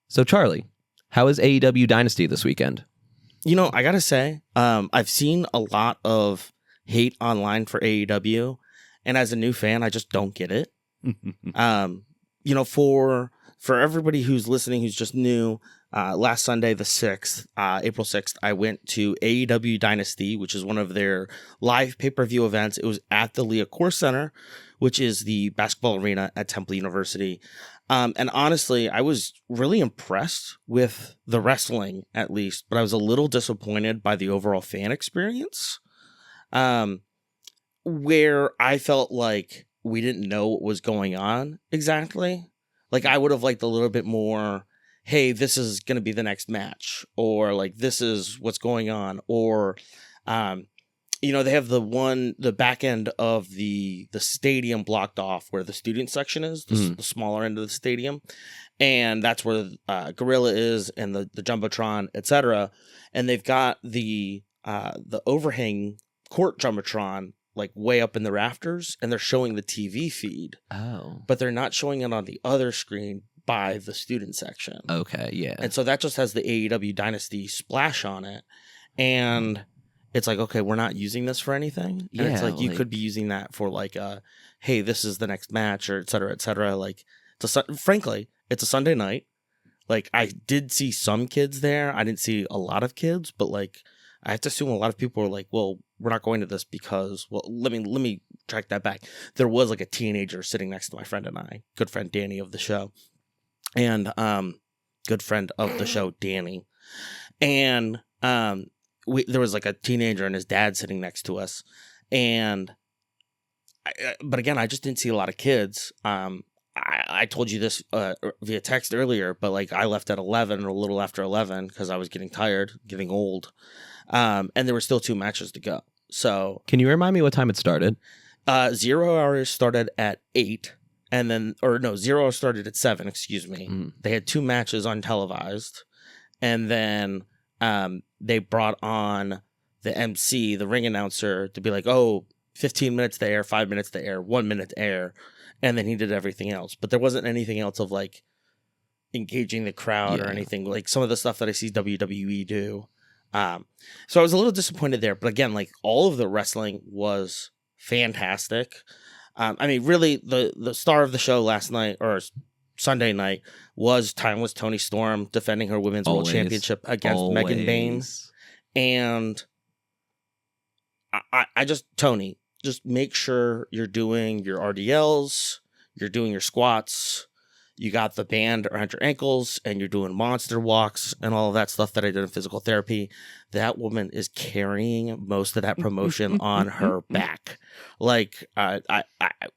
So, Charlie, how is AEW Dynasty this weekend? You know, I gotta say, I've seen a lot of hate online for AEW, and as a new fan, I just don't get it. You know, for everybody who's listening who's just new, last Sunday, the 6th, April 6th, I went to AEW Dynasty, which is one of their live pay-per-view events. It was at the Leah Core Center, which is the basketball arena at Temple University. And honestly, I was really impressed with the wrestling, at least, but I was a little disappointed by the overall fan experience, where I felt like we didn't know what was going on exactly. Like, I would have liked a little bit more, hey, this is going to be the next match, or like, this is what's going on, or, you know, they have the back end of the stadium blocked off where the student section is, the smaller end of the stadium. And that's where Gorilla is and the Jumbotron, etc. And they've got the overhang court Jumbotron like way up in the rafters, and they're showing the TV feed. Oh. But they're not showing it on the other screen by the student section. Okay, yeah. And so that just has the AEW Dynasty splash on it. And it's like, okay, we're not using this for anything. And it's like, you could be using that for like, hey, this is the next match, or et cetera, et cetera. Like, frankly, it's a Sunday night. Like, I did see some kids there. I didn't see a lot of kids, but like, I have to assume a lot of people are like, well, we're not going to this because, well, let me track that back. There was like a teenager sitting next to my friend and I, good friend Danny of the show, and good friend of the show Danny, and there was like a teenager and his dad sitting next to us, and but again, I just didn't see a lot of kids. I told you this via text earlier, but like, I left at 11 or a little after 11 because I was getting tired, getting old. And there were still 2 matches to go. So, can you remind me what time it started? 0 hours started at 8, and then, or no, 0 hours started at 7. Excuse me. They had 2 matches untelevised, and then they brought on the MC, the ring announcer, to be like, oh, 15 minutes to air, 5 minutes to air, 1 minute to air, and then he did everything else. But there wasn't anything else of like engaging the crowd or anything like some of the stuff that I see WWE do. So I was a little disappointed there, but again, like, all of the wrestling was fantastic. I mean, really, the star of the show last night, or Sunday night, was Timeless Toni Storm defending her women's world championship against Megan Bayne. And I just, Tony, just make sure you're doing your RDLs, you're doing your squats, you got the band around your ankles, and you're doing monster walks and all of that stuff that I did in physical therapy. That woman is carrying most of that promotion on her back. Like,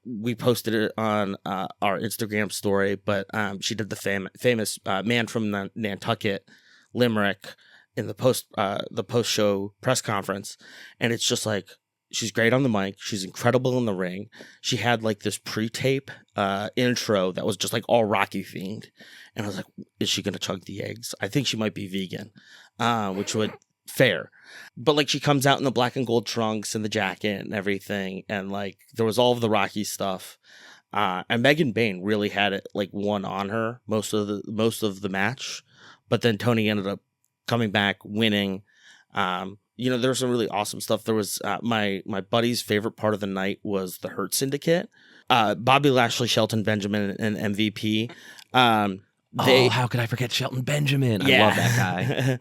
we posted it on our Instagram story, but she did the famous Man from Nantucket limerick in the post-show press conference, and it's just like, she's great on the mic. She's incredible in the ring. She had like this pre-tape intro that was just like all Rocky themed. And I was like, is she going to chug the eggs? I think she might be vegan, which would fair. But like, she comes out in the black and gold trunks and the jacket and everything. And like, there was all of the Rocky stuff. And Megan Bayne really had it like one on her most of the match. But then Tony ended up coming back, winning. You know, there was some really awesome stuff. There was my buddy's favorite part of the night was the Hurt Syndicate. Bobby Lashley, Shelton Benjamin, and MVP. How could I forget Shelton Benjamin? Yeah. I love that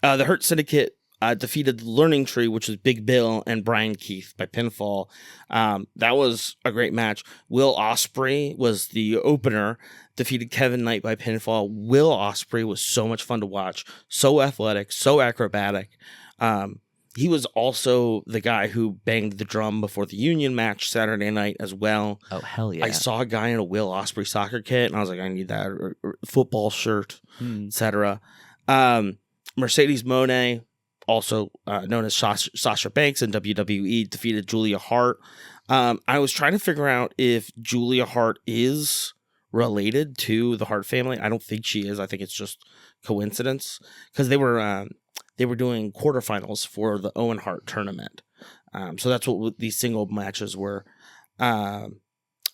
guy. The Hurt Syndicate defeated the Learning Tree, which was Big Bill and Brian Keith, by pinfall. That was a great match. Will Ospreay was the opener, defeated Kevin Knight by pinfall. Will Ospreay was so much fun to watch. So athletic, so acrobatic. He was also the guy who banged the drum before the Union match Saturday night as well. Oh, hell yeah. I saw a guy in a Will Ospreay soccer kit, and I was like, I need that, or football shirt, etc. Mercedes Moné, also known as Sasha Banks in WWE, defeated Julia Hart. I was trying to figure out if Julia Hart is related to the Hart family. I don't think she is. I think it's just coincidence, because they were doing quarterfinals for the Owen Hart tournament. So that's what these single matches were.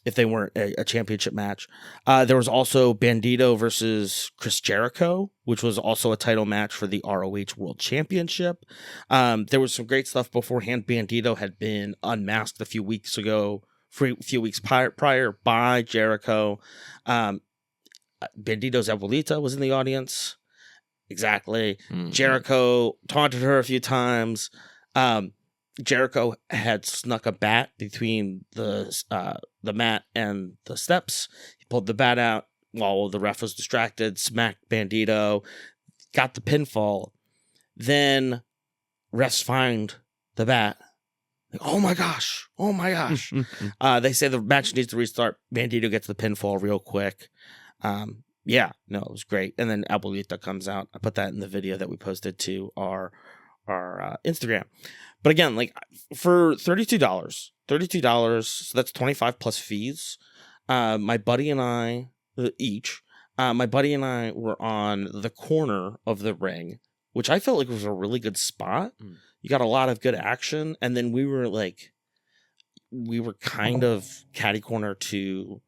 if they weren't a championship match. There was also Bandito versus Chris Jericho, which was also a title match for the ROH World Championship. There was some great stuff beforehand. Bandito had been unmasked a few weeks ago, a few weeks prior by Jericho. Bandito's abuelita was in the audience. Exactly. Mm-hmm. Jericho taunted her a few times. Jericho had snuck a bat between the mat and the steps. He pulled the bat out while the ref was distracted, smacked Bandito, got the pinfall. Then refs find the bat. Like, oh my gosh. They say the match needs to restart. Bandito gets the pinfall real quick. It was great. And then Abuelita comes out. I put that in the video that we posted to our Instagram. But again, like for $32, so that's $25 plus fees. My buddy and I were on the corner of the ring, which I felt like was a really good spot. You got a lot of good action, and then we were kind of catty corner to,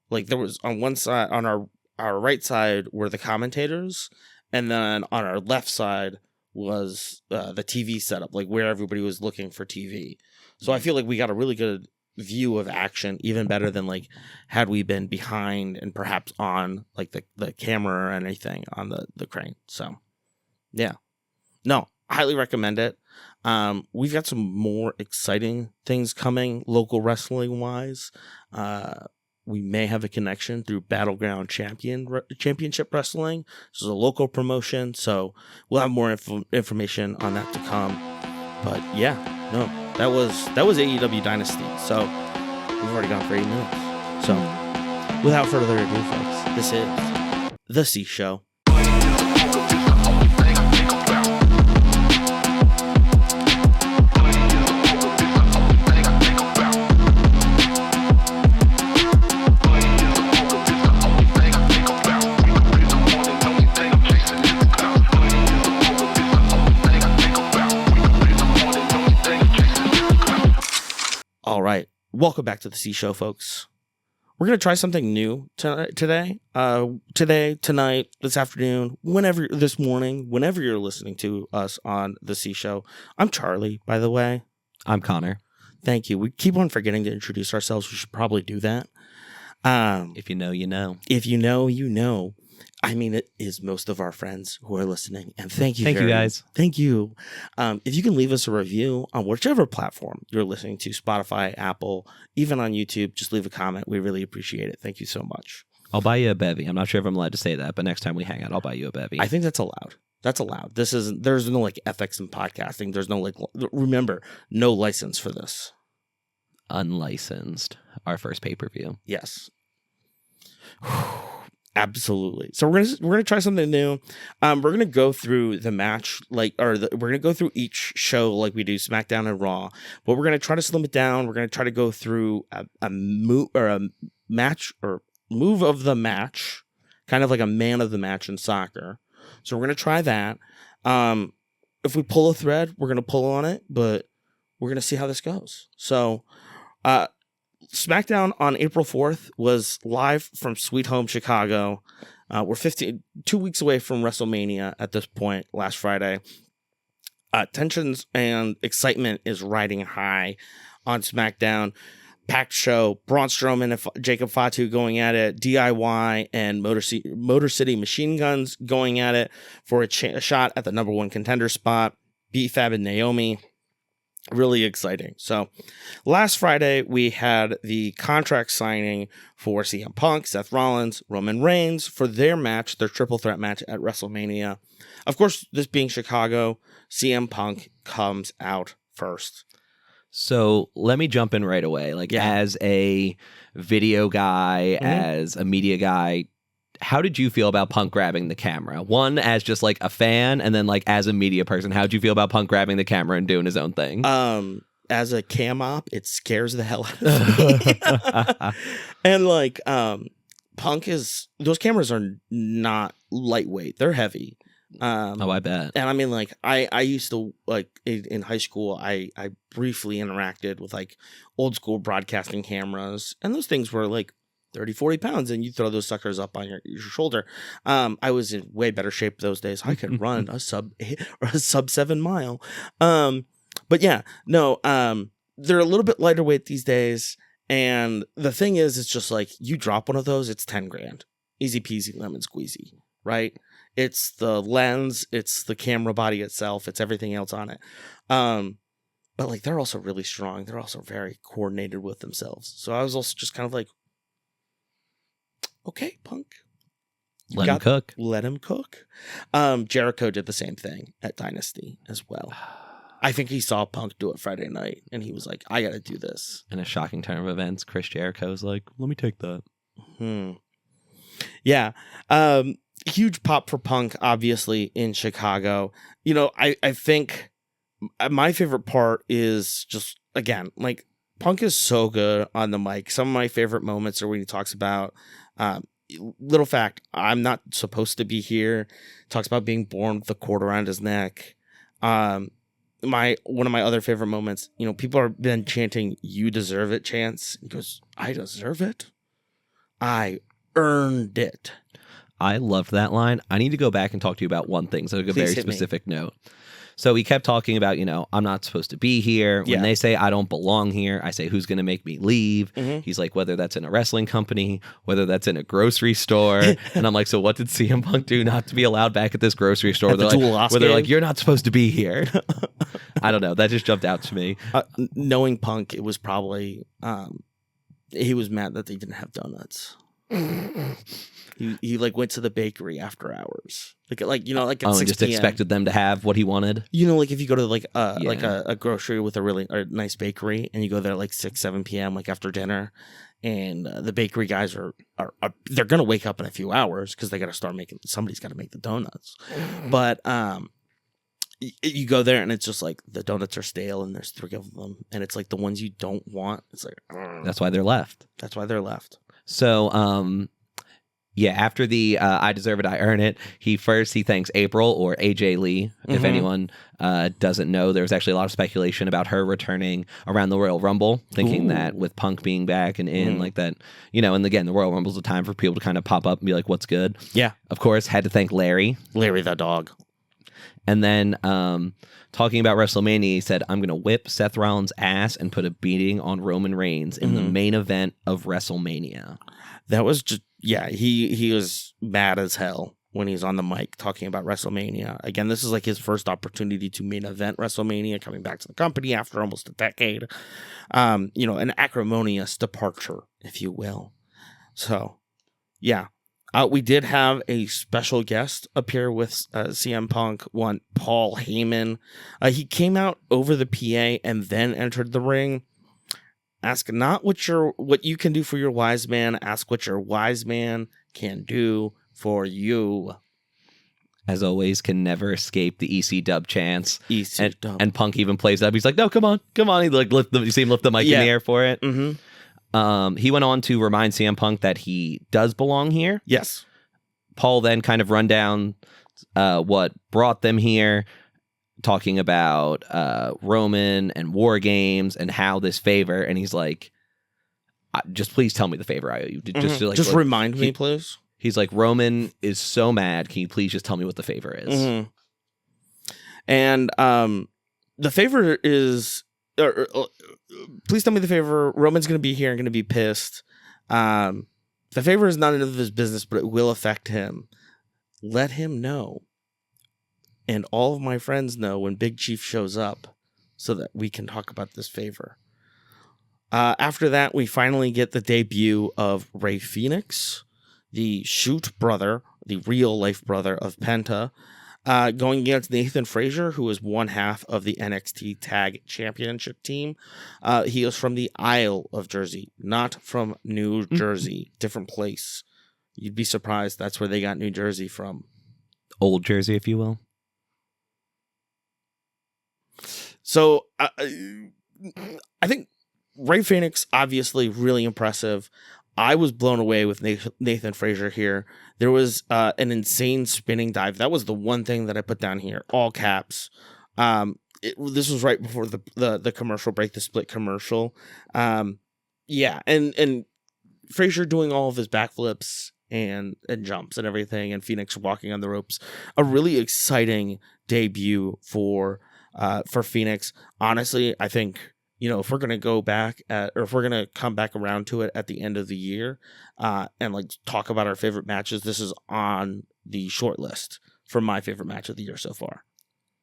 like, there was on one side, on our right side were the commentators, and then on our left side was the TV setup, like where everybody was looking for TV. So I feel like we got a really good view of action, even better than like had we been behind and perhaps on like the camera or anything on the crane. So yeah, no, I highly recommend it. We've got some more exciting things coming local wrestling wise. We may have a connection through Battleground Championship Wrestling. This is a local promotion, so we'll have more information on that to come. But yeah, no, that was AEW Dynasty. So we've already gone for 8 minutes. So without further ado, folks, this is The C Show. All right. Welcome back to the C Show, folks. We're going to try something new today, tonight, this afternoon, this morning, whenever you're listening to us on the C Show. I'm Charlie, by the way. I'm Connor. Thank you. We keep on forgetting to introduce ourselves. We should probably do that. If you know, you know. If you know, you know. I mean, it is most of our friends who are listening. And thank you. Thank you, guys. Thank you. If you can leave us a review on whichever platform you're listening to, Spotify, Apple, even on YouTube, just leave a comment. We really appreciate it. Thank you so much. I'll buy you a bevy. I'm not sure if I'm allowed to say that, but next time we hang out, I'll buy you a bevy. I think that's allowed. That's allowed. There's no like ethics in podcasting. There's no remember, no license for this. Unlicensed. Our first pay-per-view. Yes. Absolutely. So we're gonna try something new. We're gonna go through the match we're gonna go through each show like we do SmackDown and Raw, but we're gonna try to slim it down. We're gonna try to go through a move of the match, kind of like a man of the match in soccer. So we're gonna try that. If we pull a thread, we're gonna pull on it, but we're gonna see how this goes. So, SmackDown on April 4th was live from Sweet Home Chicago. We're 2 weeks away from WrestleMania at this point, last Friday. Tensions and excitement is riding high on SmackDown. Packed show, Braun Strowman and Jacob Fatu going at it, DIY and Motor City Machine Guns going at it for a shot at the number one contender spot. B-Fab and Naomi. Really exciting. So last Friday, we had the contract signing for CM Punk, Seth Rollins, Roman Reigns for their triple threat match at WrestleMania. Of course, this being Chicago, CM Punk comes out first. So let me jump in right away. As a video guy, as a media guy, how did you feel about Punk grabbing the camera? One, as just like a fan, and then like as a media person, how did you feel about Punk grabbing the camera and doing his own thing? As a cam op, it scares the hell out of me. And Punk those cameras are not lightweight. They're heavy. I bet. And I mean, like, I used to, like, in high school, I briefly interacted with, like, old school broadcasting cameras. And those things were, like, 30, 40 pounds. And you throw those suckers up on your shoulder. I was in way better shape those days. I could run a sub 7 mile. But yeah, no, they're a little bit lighter weight these days. And the thing is, it's just like, you drop one of those, it's 10 grand. Easy peasy, lemon squeezy, right? It's the lens, it's the camera body itself, it's everything else on it. But like, they're also really strong. They're also very coordinated with themselves. So I was also just kind of like, okay, Punk. Let him cook. Let him cook. Jericho did the same thing at Dynasty as well. I think he saw Punk do it Friday night, and he was like, I got to do this. In a shocking turn of events, Chris Jericho's like, let me take that. Yeah. Huge pop for Punk, obviously, in Chicago. You know, I think my favorite part is just, again, like, Punk is so good on the mic. Some of my favorite moments are when he talks about, little fact, I'm not supposed to be here. Talks about being born with a cord around his neck. One of my other favorite moments, you know, people have been chanting, "You deserve it," chants. He goes, "I deserve it. I earned it." I loved that line. I need to go back and talk to you about one thing. So a very specific note. So he kept talking about, you know, I'm not supposed to be here. When they say I don't belong here, I say, who's going to make me leave? He's like, whether that's in a wrestling company, whether that's in a grocery store. And I'm like, so what did CM Punk do not to be allowed back at this grocery store? They're like, you're not supposed to be here. I don't know. That just jumped out to me. Knowing Punk, it was probably, he was mad that they didn't have donuts. He like went to the bakery after hours, like you know, like at 6 just p.m. expected them to have what he wanted. You know, like if you go to like a grocery with a really nice bakery, and you go there like 6-7 p.m. like after dinner, and the bakery guys are they're gonna wake up in a few hours because they got to start making. Somebody's got to make the donuts, but you go there and it's just like the donuts are stale and there's 3 of them, and it's like the ones you don't want. It's like that's why they're left. So yeah, after the I deserve it, I earn it, he thanks April, or AJ Lee. If anyone doesn't know, there was actually a lot of speculation about her returning around the Royal Rumble, thinking that with Punk being back and in like that, you know, and again, the Royal Rumble's a time for people to kind of pop up and be like, what's good? Yeah. Of course, had to thank Larry the dog. And then talking about WrestleMania, he said, I'm going to whip Seth Rollins' ass and put a beating on Roman Reigns in the main event of WrestleMania. That was just, yeah, he was mad as hell when he's on the mic talking about WrestleMania. Again, this is like his first opportunity to main event WrestleMania, coming back to the company after almost a decade. You know, an acrimonious departure, if you will. So, yeah. We did have a special guest appear with CM Punk, one Paul Heyman. He came out over the PA and then entered the ring. Ask not what you can do for your wise man. Ask what your wise man can do for you. As always, can never escape the EC dub chants. EC dub. And Punk even plays up. He's like, no, come on. He like you see him lift the mic in the air for it. He went on to remind CM Punk that he does belong here. Yes. Paul then kind of run down what brought them here, talking about Roman and War Games and how this favor, and he's like, just please tell me the favor I owe you. Just remind me, please. He's like, Roman is so mad. Can you please just tell me what the favor is? And the favor is, please tell me the favor. Roman's going to be here and going to be pissed. The favor is not none of his business, but it will affect him. Let him know. And all of my friends know when Big Chief shows up so that we can talk about this favor. After that, we finally get the debut of Rey Fenix, the shoot brother, the real life brother of Penta, going against Nathan Frazier, who is one half of the NXT Tag Championship team. He is from the Isle of Jersey, not from New Jersey. Different place. You'd be surprised that's where they got New Jersey from. Old Jersey, if you will. So I think Rey Fenix, obviously really impressive. I was blown away with Nathan Frazier here. There was an insane spinning dive. That was the one thing that I put down here, all caps. This was right before the commercial break, the split commercial. Yeah, and Frazier doing all of his backflips and jumps and everything, and Phoenix walking on the ropes. A really exciting debut for Phoenix. Honestly, I think, if we're gonna go back if we're gonna come back around to it at the end of the year, and like talk about our favorite matches, this is on the short list for my favorite match of the year so far.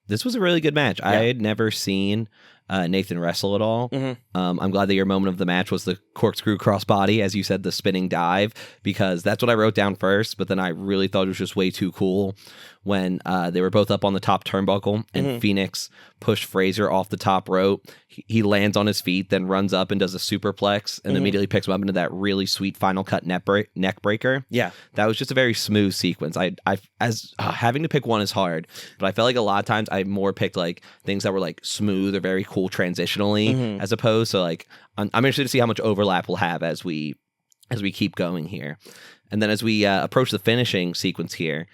This was a really good match. Yeah. I had never seen Nathan wrestle at all. I'm glad that your moment of the match was the corkscrew crossbody, as you said, the spinning dive, because that's what I wrote down first. But then I really thought it was just way too cool when they were both up on the top turnbuckle and Phoenix pushed Frazier off the top rope. He lands on his feet, then runs up and does a superplex and immediately picks him up into that really sweet final cut neck breaker. Yeah. That was just a very smooth sequence. Having to pick one is hard, but I felt like a lot of times I more picked like things that were like smooth or very cool transitionally, as opposed to like, I'm interested to see how much overlap we'll have as we keep going here. And then as we approach the finishing sequence here,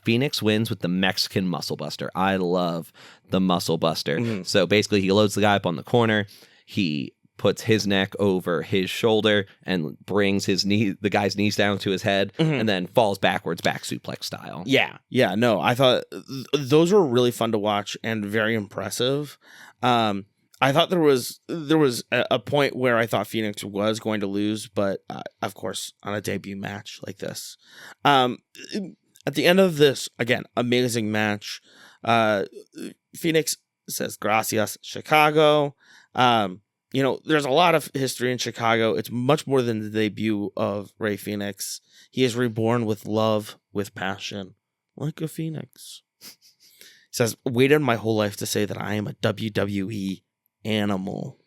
Phoenix wins with the Mexican Muscle Buster. I love the Muscle Buster. So basically he loads the guy up on the corner. He puts his neck over his shoulder and brings the guy's knees down to his head, and then falls backwards, back suplex style. Yeah. No, I thought those were really fun to watch and very impressive. I thought there was a point where I thought Phoenix was going to lose, but of course, on a debut match like this, at the end of this, again, amazing match. Phoenix says "Gracias, Chicago." There's a lot of history in Chicago. It's much more than the debut of Rey Fenix. He is reborn with love, with passion, like a phoenix. He says, "Waited my whole life to say that I am a WWE animal."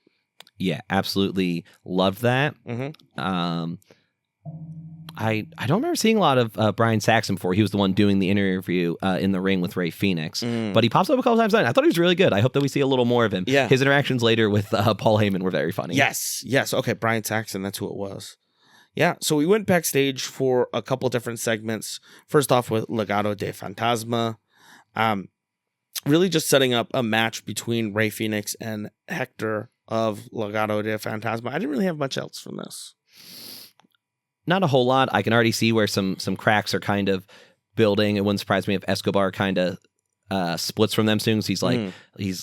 Yeah, absolutely loved that. I don't remember seeing a lot of Brian Saxon before. He was the one doing the interview in the ring with Rey Fenix, but he pops up a couple times. I thought he was really good. I hope that we see a little more of him. Yeah. His interactions later with Paul Heyman were very funny. Yes. Okay, Brian Saxon, that's who it was. Yeah, so we went backstage for a couple different segments. First off with Legado de Fantasma. Really just setting up a match between Rey Fenix and Hector of Legado de Fantasma. I didn't really have much else from this. Not a whole lot. I can already see where some cracks are kind of building. It wouldn't surprise me if Escobar kind of splits from them soon. He's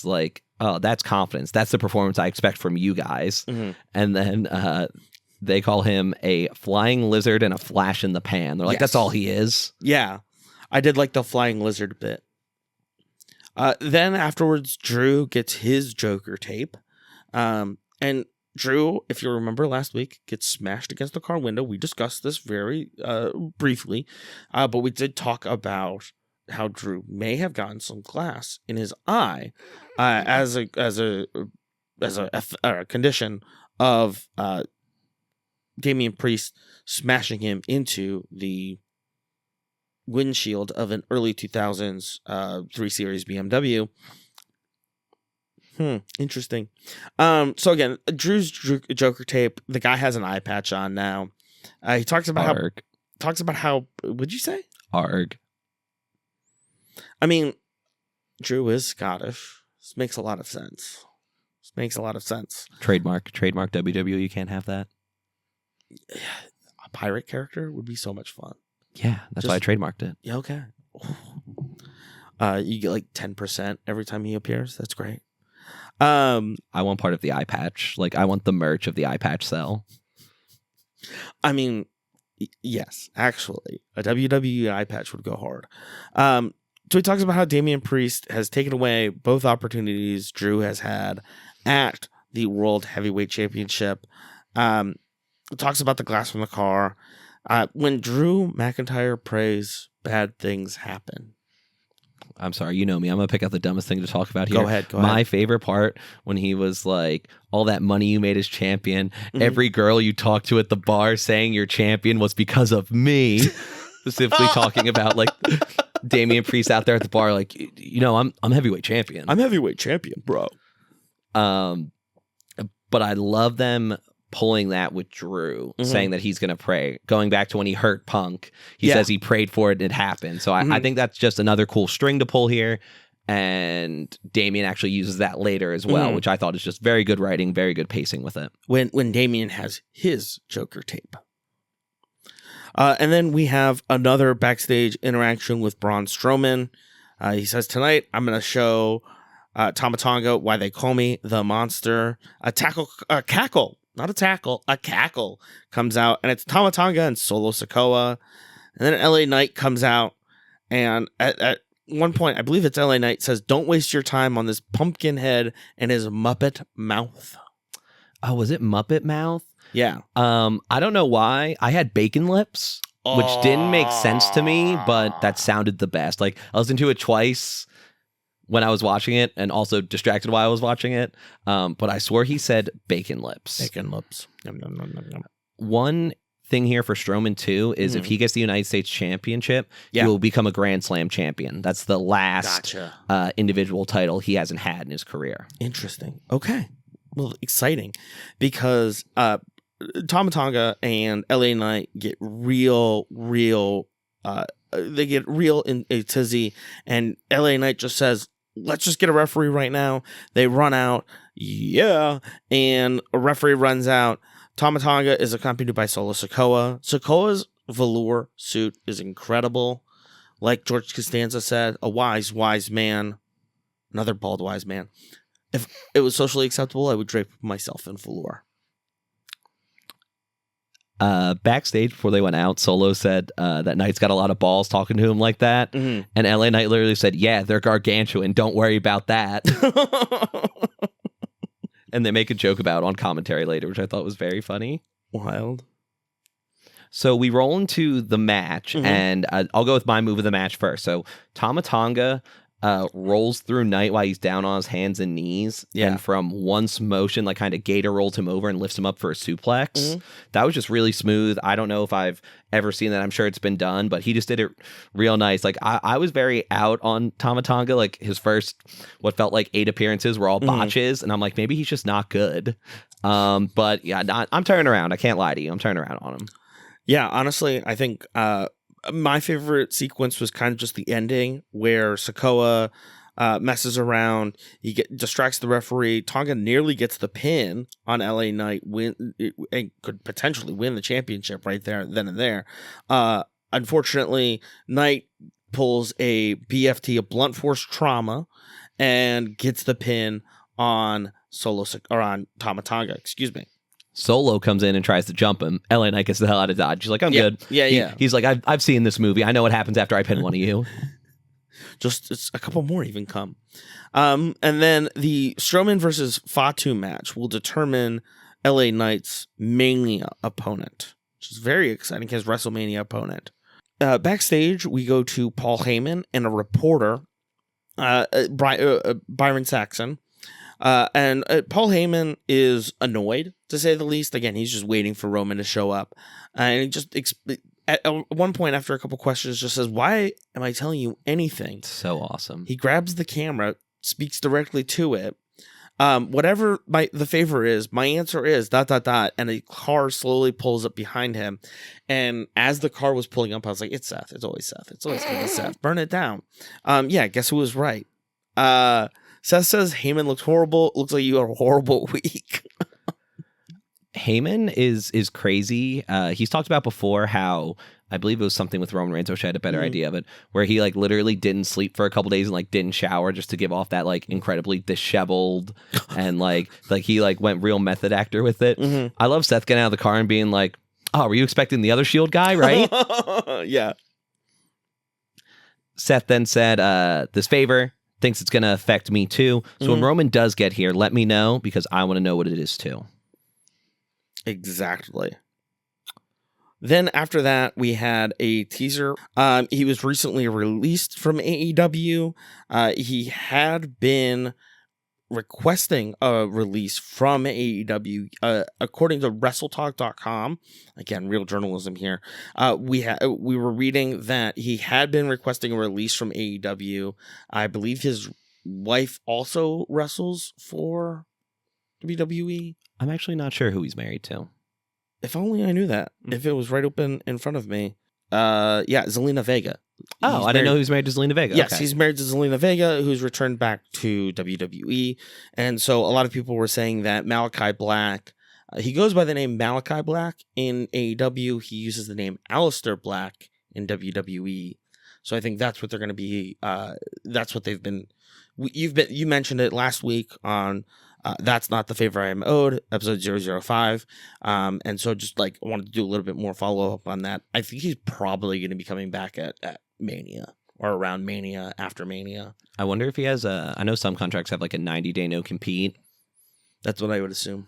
like, oh, that's confidence. That's the performance I expect from you guys. And then they call him a flying lizard and a flash in the pan. They're like, That's all he is. Yeah, I did like the flying lizard bit. Then afterwards, Drew gets his Joker tape. And Drew, if you remember last week, gets smashed against the car window. We discussed this very briefly, but we did talk about how Drew may have gotten some glass in his eye as a condition of Damian Priest smashing him into the windshield of an early 2000s 3 Series BMW. Interesting. So again, Drew's Joker tape. The guy has an eye patch on now. He talks about how. What'd you say? Arg. I mean, Drew is Scottish. This makes a lot of sense. Trademark WWE. You can't have that. A pirate character would be so much fun. Yeah, that's why I trademarked it. Yeah, okay. You get like 10% every time he appears. That's great. I want part of the eye patch. Like, I want the merch of the eye patch sell. I mean, yes, actually, a WWE eye patch would go hard. So he talks about how Damian Priest has taken away both opportunities Drew has had at the World Heavyweight Championship. Talks about the glass from the car. When Drew McIntyre prays, bad things happen. I'm sorry, you know me. I'm going to pick out the dumbest thing to talk about here. Go ahead. My favorite part, when he was like, all that money you made as champion, every girl you talked to at the bar saying you're champion was because of me. Specifically talking about like Damian Priest out there at the bar, like, I'm heavyweight champion. I'm heavyweight champion, bro. But I love them pulling that with Drew, saying that he's going to pray. Going back to when he hurt Punk, he says he prayed for it and it happened. So I think that's just another cool string to pull here. And Damian actually uses that later as well, which I thought is just very good writing, very good pacing with it. When Damian has his Joker tape. And then we have another backstage interaction with Braun Strowman. He says, tonight I'm going to show Tama Tonga why they call me the monster. A cackle comes out, and it's Tama Tonga and Solo Sikoa. And then LA Knight comes out, and at one point, I believe it's LA Knight, says, don't waste your time on this pumpkin head and his Muppet mouth. Oh, was it Muppet mouth? Yeah. I don't know why. I had bacon lips, which didn't make sense to me, but that sounded the best. Like, I listened to it twice when I was watching it and also distracted while I was watching it. But I swore he said bacon lips. Bacon lips. Yum, yum, yum, yum, yum. One thing here for Strowman too is if he gets the United States Championship, he will become a Grand Slam champion. That's the last individual title he hasn't had in his career. Interesting. Okay. Well, exciting, because Tama Tonga and LA Knight get real they get real in a tizzy, and LA Knight just says, let's just get a referee right now. They run out. Yeah. And a referee runs out. Tama Tonga is accompanied by Solo Sikoa. Sikoa's velour suit is incredible. Like George Costanza said, a wise man. Another bald wise man. If it was socially acceptable, I would drape myself in velour. Backstage before they went out, Solo said that Knight's got a lot of balls talking to him like that. And LA Knight literally said, yeah, they're gargantuan. Don't worry about that. And they make a joke about it on commentary later, which I thought was very funny. Wild. So we roll into the match, and I'll go with my move of the match first. So Tama Tonga rolls through Knight while he's down on his hands and knees. And from one motion, like kind of gator rolled him over and lifts him up for a suplex. That was just really smooth. I don't know if I've ever seen that. I'm sure it's been done, but he just did it real nice. Like I was very out on Tama Tonga. Like his first, what felt like 8 appearances were all botches. And I'm like, maybe he's just not good. But yeah, I'm turning around. I can't lie to you. I'm turning around on him. Yeah, honestly, I think my favorite sequence was kind of just the ending where Sikoa messes around. He distracts the referee. Tonga nearly gets the pin on LA Knight, and could potentially win the championship right there, then and there. Unfortunately, Knight pulls a BFT, a blunt force trauma, and gets the pin on on Tama Tonga. Excuse me. Solo comes in and tries to jump him. LA Knight gets the hell out of Dodge. She's like, I'm good. Yeah. He's like, I've seen this movie. I know what happens after I pin one of you. Just a couple more even come. And then the Strowman versus Fatu match will determine LA Knight's Mania opponent, which is very exciting, his WrestleMania opponent. Backstage, we go to Paul Heyman and a reporter, Byron Saxon. And Paul Heyman is annoyed, to say the least. Again, he's just waiting for Roman to show up. And he just, at one point after a couple questions, just says, why am I telling you anything? So awesome. He grabs the camera, speaks directly to it. Whatever the favor is, my answer is ... And a car slowly pulls up behind him. And as the car was pulling up, I was like, it's Seth. It's always Seth. It's always going to be Seth. Burn it down. Yeah, guess who was right? Seth says Heyman looks horrible. Looks like you had a horrible week. Heyman is crazy. He's talked about before how, I believe it was something with Roman Reigns, which I had a better idea of it, where he like literally didn't sleep for a couple days and like didn't shower just to give off that like incredibly disheveled and like he like went real method actor with it. I love Seth getting out of the car and being like, oh, were you expecting the other Shield guy, right? Yeah. Seth then said, this favor thinks it's going to affect me too. So when Roman does get here, let me know, because I want to know what it is too. Exactly. Then after that, we had a teaser. He was recently released from AEW. He had been requesting a release from AEW, according to WrestleTalk.com. Again, real journalism here. We were reading that he had been requesting a release from AEW. I believe his wife also wrestles for WWE? I'm actually not sure who he's married to. If only I knew that. If it was right open in front of me. Yeah, Zelina Vega. Oh, I didn't know he was married to Zelina Vega. Yes, okay. He's married to Zelina Vega, who's returned back to WWE. And so a lot of people were saying that Malachi Black, he goes by the name Malachi Black in AEW. He uses the name Aleister Black in WWE. So I think that's what they're going to be. That's what they've been. You mentioned it last week on That's Not the Favor I Am Owed, episode 005. And so just like I wanted to do a little bit more follow up on that. I think he's probably going to be coming back at Mania or around Mania, after Mania. I wonder if he has I know some contracts have like a 90-day no compete. That's what I would assume.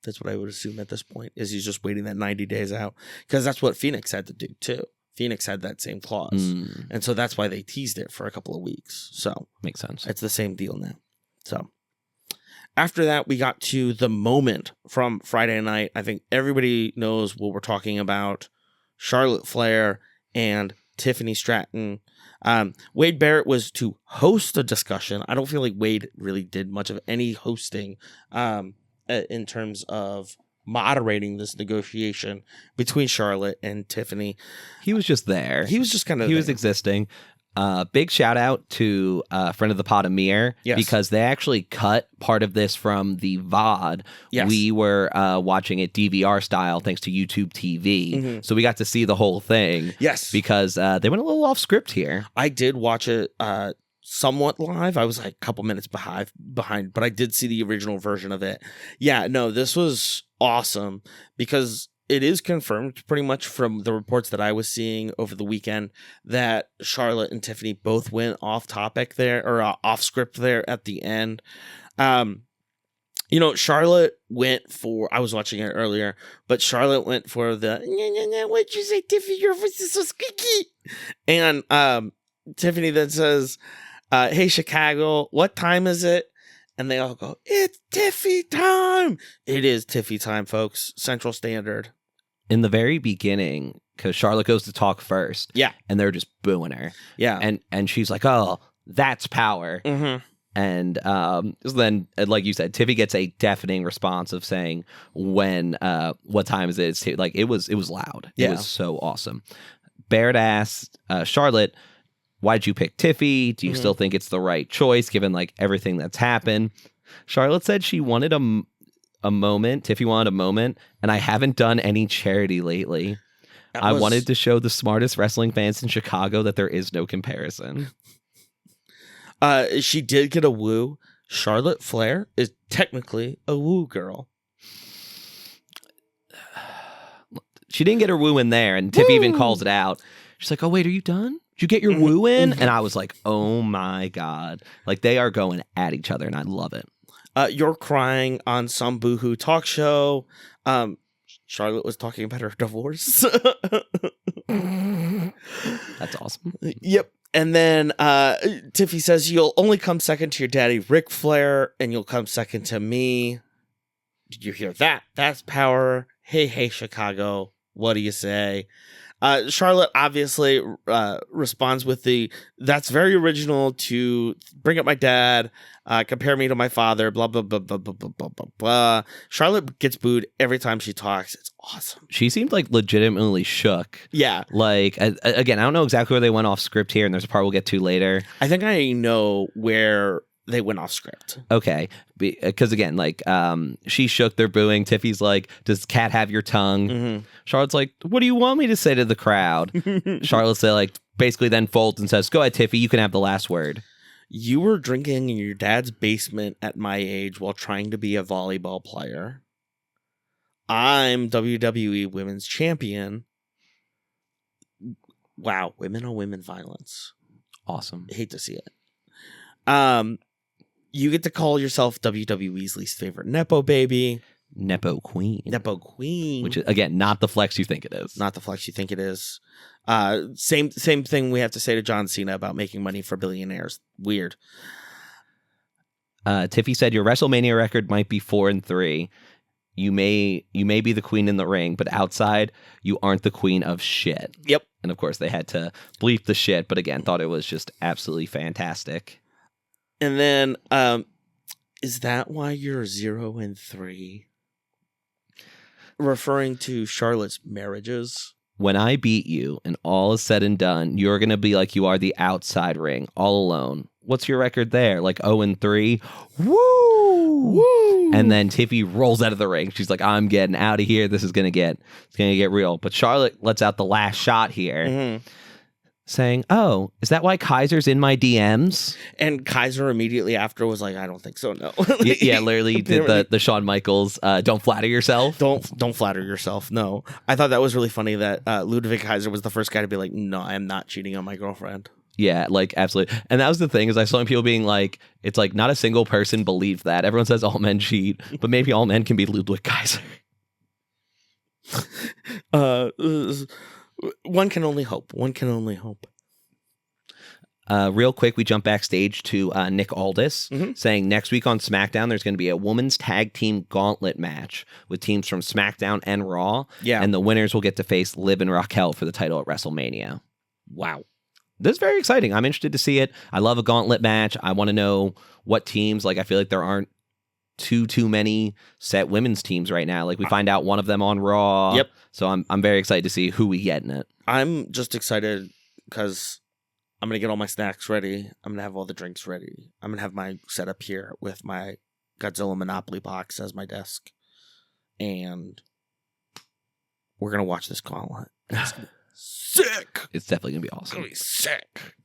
That's what I would assume at this point, is he's just waiting that 90 days out, because that's what Phoenix had to do too. Phoenix had that same clause. And so that's why they teased it for a couple of weeks. So makes sense. It's the same deal now. So after that, we got to the moment from Friday night. I think everybody knows what we're talking about. Charlotte Flair and Tiffany Stratton. Wade Barrett was to host a discussion. I don't feel like Wade really did much of any hosting in terms of moderating this negotiation between Charlotte and Tiffany. He was just there. He was just kind of was existing. Big shout out to friend of the pod, Amir, because they actually cut part of this from the VOD. Yes. We were watching it DVR style thanks to YouTube TV. So we got to see the whole thing. Yes. Because they went a little off script here. I did watch it somewhat live. I was like a couple minutes behind, but I did see the original version of it. Yeah, no, this was awesome because it is confirmed pretty much from the reports that I was seeing over the weekend that Charlotte and Tiffany both went off topic there, or off script there at the end. Charlotte went for, I was watching it earlier, but Charlotte went for the, what'd you say, Tiffy? Your voice is so squeaky. And Tiffany then says, hey, Chicago, what time is it? And they all go, it's Tiffy time. It is Tiffy time, folks. Central Standard. In the very beginning, because Charlotte goes to talk first. Yeah. And they're just booing her. Yeah. And she's like, oh, that's power. And then, like you said, Tiffy gets a deafening response of saying, what time is it? Like, it was loud. Yeah. It was so awesome. Barrett asked Charlotte, why'd you pick Tiffy? Do you still think it's the right choice given like everything that's happened? Charlotte said she wanted a moment. Tiffy wanted a moment, and I haven't done any charity lately. I wanted to show the smartest wrestling fans in Chicago that there is no comparison. She did get a woo. Charlotte Flair is technically a woo girl. She didn't get her woo in there, and Tiffy even calls it out. She's like, oh, wait, are you done? Did you get your woo in? And I was like, oh my God. Like, they are going at each other, and I love it. You're crying on some boohoo talk show. Charlotte was talking about her divorce. That's awesome. Yep. And then Tiffy says, you'll only come second to your daddy, Ric Flair, and you'll come second to me. Did you hear that? That's power. Hey, Chicago. What do you say? Charlotte obviously responds with that's very original to bring up my dad, compare me to my father, blah, blah, blah, blah, blah, blah, blah, blah, blah. Charlotte gets booed every time she talks. It's awesome. She seemed like legitimately shook. Yeah. Like, again, I don't know exactly where they went off script here, and there's a part we'll get to later. I think I know where they went off script. Okay. Because again, like, she shook, they're booing. Tiffy's like, does Cat have your tongue? Charlotte's like, what do you want me to say to the crowd? Charlotte said, like, basically then folds and says, go ahead, Tiffy, you can have the last word. You were drinking in your dad's basement at my age while trying to be a volleyball player. I'm WWE Women's Champion. Wow, women on women violence. Awesome. I hate to see it. You get to call yourself WWE's least favorite Nepo baby. Nepo Queen. Nepo Queen. Which is, again, not the flex you think it is. Not the flex you think it is. Same thing we have to say to John Cena about making money for billionaires. Weird. Tiffy said, your WrestleMania record might be 4-3. You may be the queen in the ring, but outside, you aren't the queen of shit. Yep. And of course, they had to bleep the shit, but again, thought it was just absolutely fantastic. And then Is that why you're 0-3? Referring to Charlotte's marriages? When I beat you and all is said and done, you're going to be like you are the outside ring, all alone. What's your record there? Like 0-3? Woo! Woo! And then Tiffy rolls out of the ring. She's like, I'm getting out of here. This is going to get real. But Charlotte lets out the last shot here. Saying, oh, is that why Kaiser's in my DMs? And Kaiser immediately after was like, I don't think so, no. Yeah, literally did the Shawn Michaels, don't flatter yourself. Don't flatter yourself, no. I thought that was really funny that Ludwig Kaiser was the first guy to be like, no, I am not cheating on my girlfriend. Yeah, like, absolutely. And that was the thing, is I saw people being like, it's like, not a single person believed that. Everyone says all men cheat, but maybe all men can be Ludwig Kaiser. One can only hope. One can only hope. Real quick, we jump backstage to Nick Aldis saying next week on SmackDown, there's going to be a women's tag team gauntlet match with teams from SmackDown and Raw. Yeah. And the winners will get to face Liv and Raquel for the title at WrestleMania. Wow. This is very exciting. I'm interested to see it. I love a gauntlet match. I want to know what teams, like, I feel like there aren't too many set women's teams right now. Like, we find out one of them on Raw. Yep. So I'm very excited to see who we get in it. I'm just excited because I'm going to get all my snacks ready. I'm going to have all the drinks ready. I'm going to have my setup here with my Godzilla Monopoly box as my desk. And we're going to watch this gauntlet. It's gonna be sick. It's definitely going to be awesome. It's going to be sick.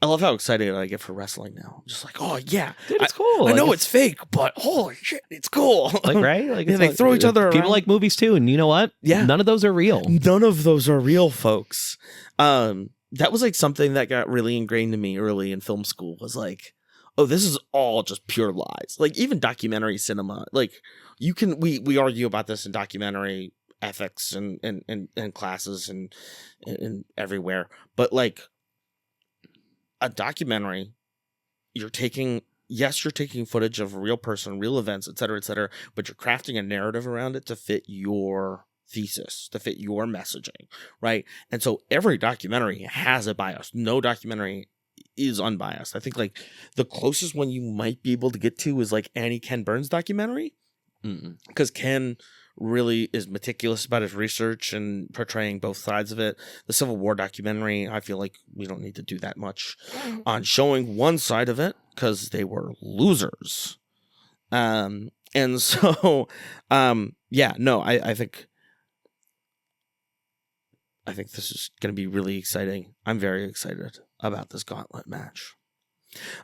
I love how excited I get for wrestling now. I'm just like, oh, yeah. Dude, it's cool. I know it's fake, but holy shit, it's cool. Like, right? Like, yeah, they throw each other around. People like movies too, and you know what? Yeah. None of those are real. None of those are real, folks. That was like something that got really ingrained in me early in film school, was like, oh, this is all just pure lies. Like, even documentary cinema, like, you can, we argue about this in documentary ethics and classes and everywhere, but like, a documentary, you're taking footage of a real person, real events, et cetera, but you're crafting a narrative around it to fit your thesis, to fit your messaging, right? And so every documentary has a bias. No documentary is unbiased. I think like the closest one you might be able to get to is like Ken Burns' documentary, because Ken really is meticulous about his research and portraying both sides of it. The Civil War documentary, I feel like we don't need to do that much on showing one side of it because they were losers. And so, yeah, no, I think this is going to be really exciting. I'm very excited about this gauntlet match.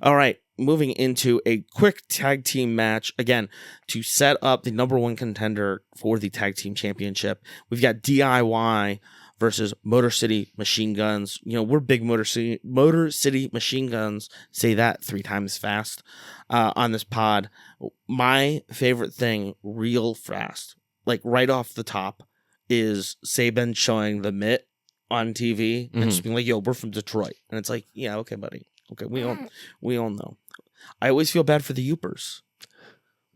All right, moving into a quick tag team match, again, to set up the number one contender for the tag team championship. We've got DIY versus Motor City Machine Guns. You know, we're big Motor City Machine Guns. Say that 3 times fast on this pod. My favorite thing real fast, like right off the top, is Saban showing the mitt on TV and just being like, yo, we're from Detroit. And it's like, yeah, okay, buddy. Okay, we all know. I always feel bad for the Yoopers.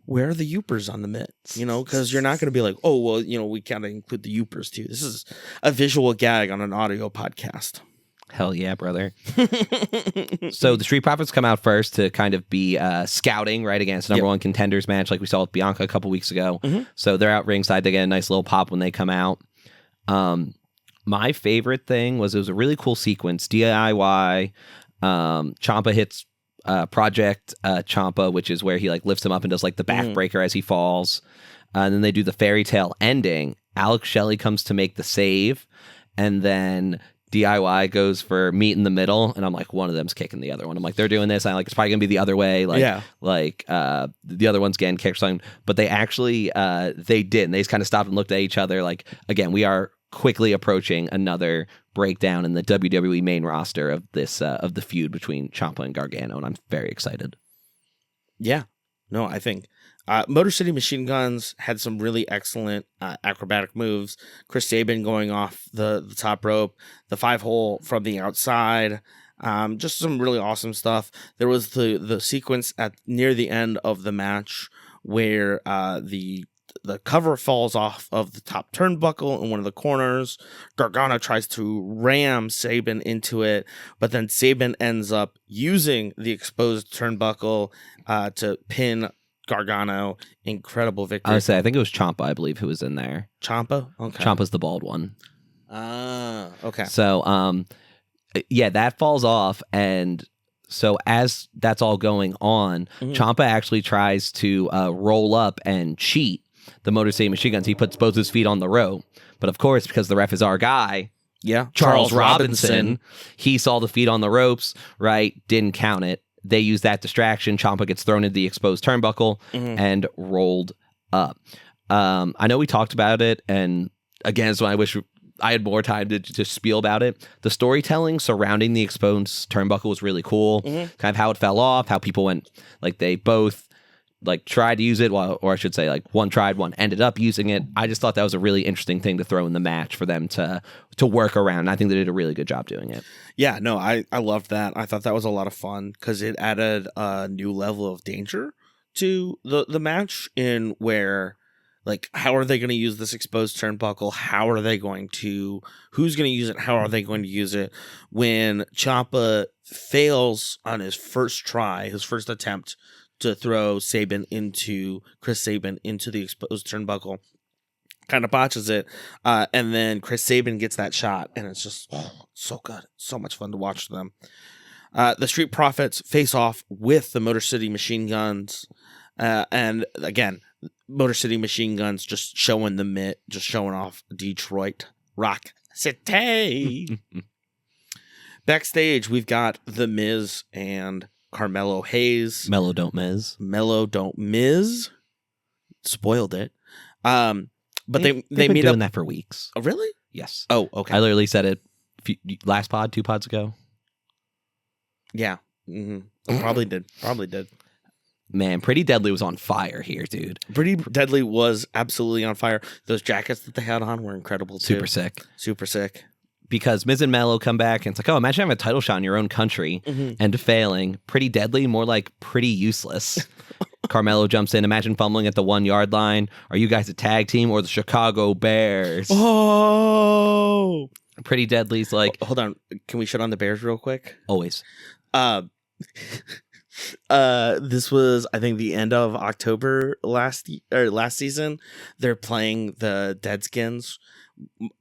Where are the Yoopers on the mitt? You know, because you're not going to be like, oh, well, you know, we kind of include the Yoopers too. This is a visual gag on an audio podcast. Hell yeah, brother. So the Street Profits come out first to kind of be scouting, right, against number one contenders match like we saw with Bianca a couple weeks ago. So they're out ringside. They get a nice little pop when they come out. My favorite thing was it was a really cool sequence. DIY, Ciampa hits Project Ciampa, which is where he like lifts him up and does like the backbreaker as he falls. And then they do the fairy tale ending. Alex Shelley comes to make the save, and then DIY goes for meet in the middle, and I'm like, one of them's kicking the other one. I'm like, they're doing this. I'm like, it's probably gonna be the other way. Like, the other one's getting kicked or something. But they actually, they didn't. They just kind of stopped and looked at each other. Like, again, we are quickly approaching another breakdown in the WWE main roster of this of the feud between Ciampa and Gargano, and I'm very excited. Yeah, no, I think Motor City Machine Guns had some really excellent acrobatic moves. Chris Sabin going off the top rope, the 5-hole from the outside, just some really awesome stuff. There was the sequence at near the end of the match where the the cover falls off of the top turnbuckle in one of the corners. Gargano tries to ram Sabin into it, but then Sabin ends up using the exposed turnbuckle to pin Gargano. Incredible victory. I would say, I think it was Ciampa, I believe, who was in there. Ciampa? Okay. Ciampa's the bald one. Okay. So, yeah, that falls off, and so as that's all going on, Ciampa actually tries to roll up and cheat the Motor City Machine Guns. He puts both his feet on the rope, but of course, because the ref is our guy, Charles Robinson, he saw the feet on the ropes, right? Didn't count it. They use that distraction. Ciampa gets thrown into the exposed turnbuckle and rolled up. I know we talked about it, and again, so I wish I had more time to spiel about it. The storytelling surrounding the exposed turnbuckle was really cool. Kind of how it fell off, how people went, like they both like tried to use it, or I should say like one tried, one ended up using it. I just thought that was a really interesting thing to throw in the match for them to work around. I think they did a really good job doing it. Yeah, no, I loved that. I thought that was a lot of fun because it added a new level of danger to the match, in where, like, how are they going to use this exposed turnbuckle? Who's going to use it? How are they going to use it? When Ciampa fails on his first try, his first attempt to throw Chris Sabin into the exposed turnbuckle, kind of botches it. And then Chris Sabin gets that shot, and it's just so good. So much fun to watch them. The Street Profits face off with the Motor City Machine Guns. And again, Motor City Machine Guns just showing off Detroit Rock City. Backstage, we've got The Miz and Carmelo Hayes. Mellow Don't Miz. Spoiled it. But they been meet doing up. that for weeks. Oh, really? Yes. Oh, okay. I literally said it last pod, 2 pods ago. Yeah. Probably did. Man, Pretty Deadly was on fire here, dude. Pretty Deadly was absolutely on fire. Those jackets that they had on were incredible too. Super sick. Because Miz and Mello come back, and it's like, oh, imagine having a title shot in your own country and failing. Pretty Deadly, more like pretty useless. Carmelo jumps in. Imagine fumbling at the 1 yard line. Are you guys a tag team or the Chicago Bears? Oh, Pretty Deadly's like, hold on. Can we shut on the Bears real quick? Always. This was, I think, the end of October last season. They're playing the Deadskins.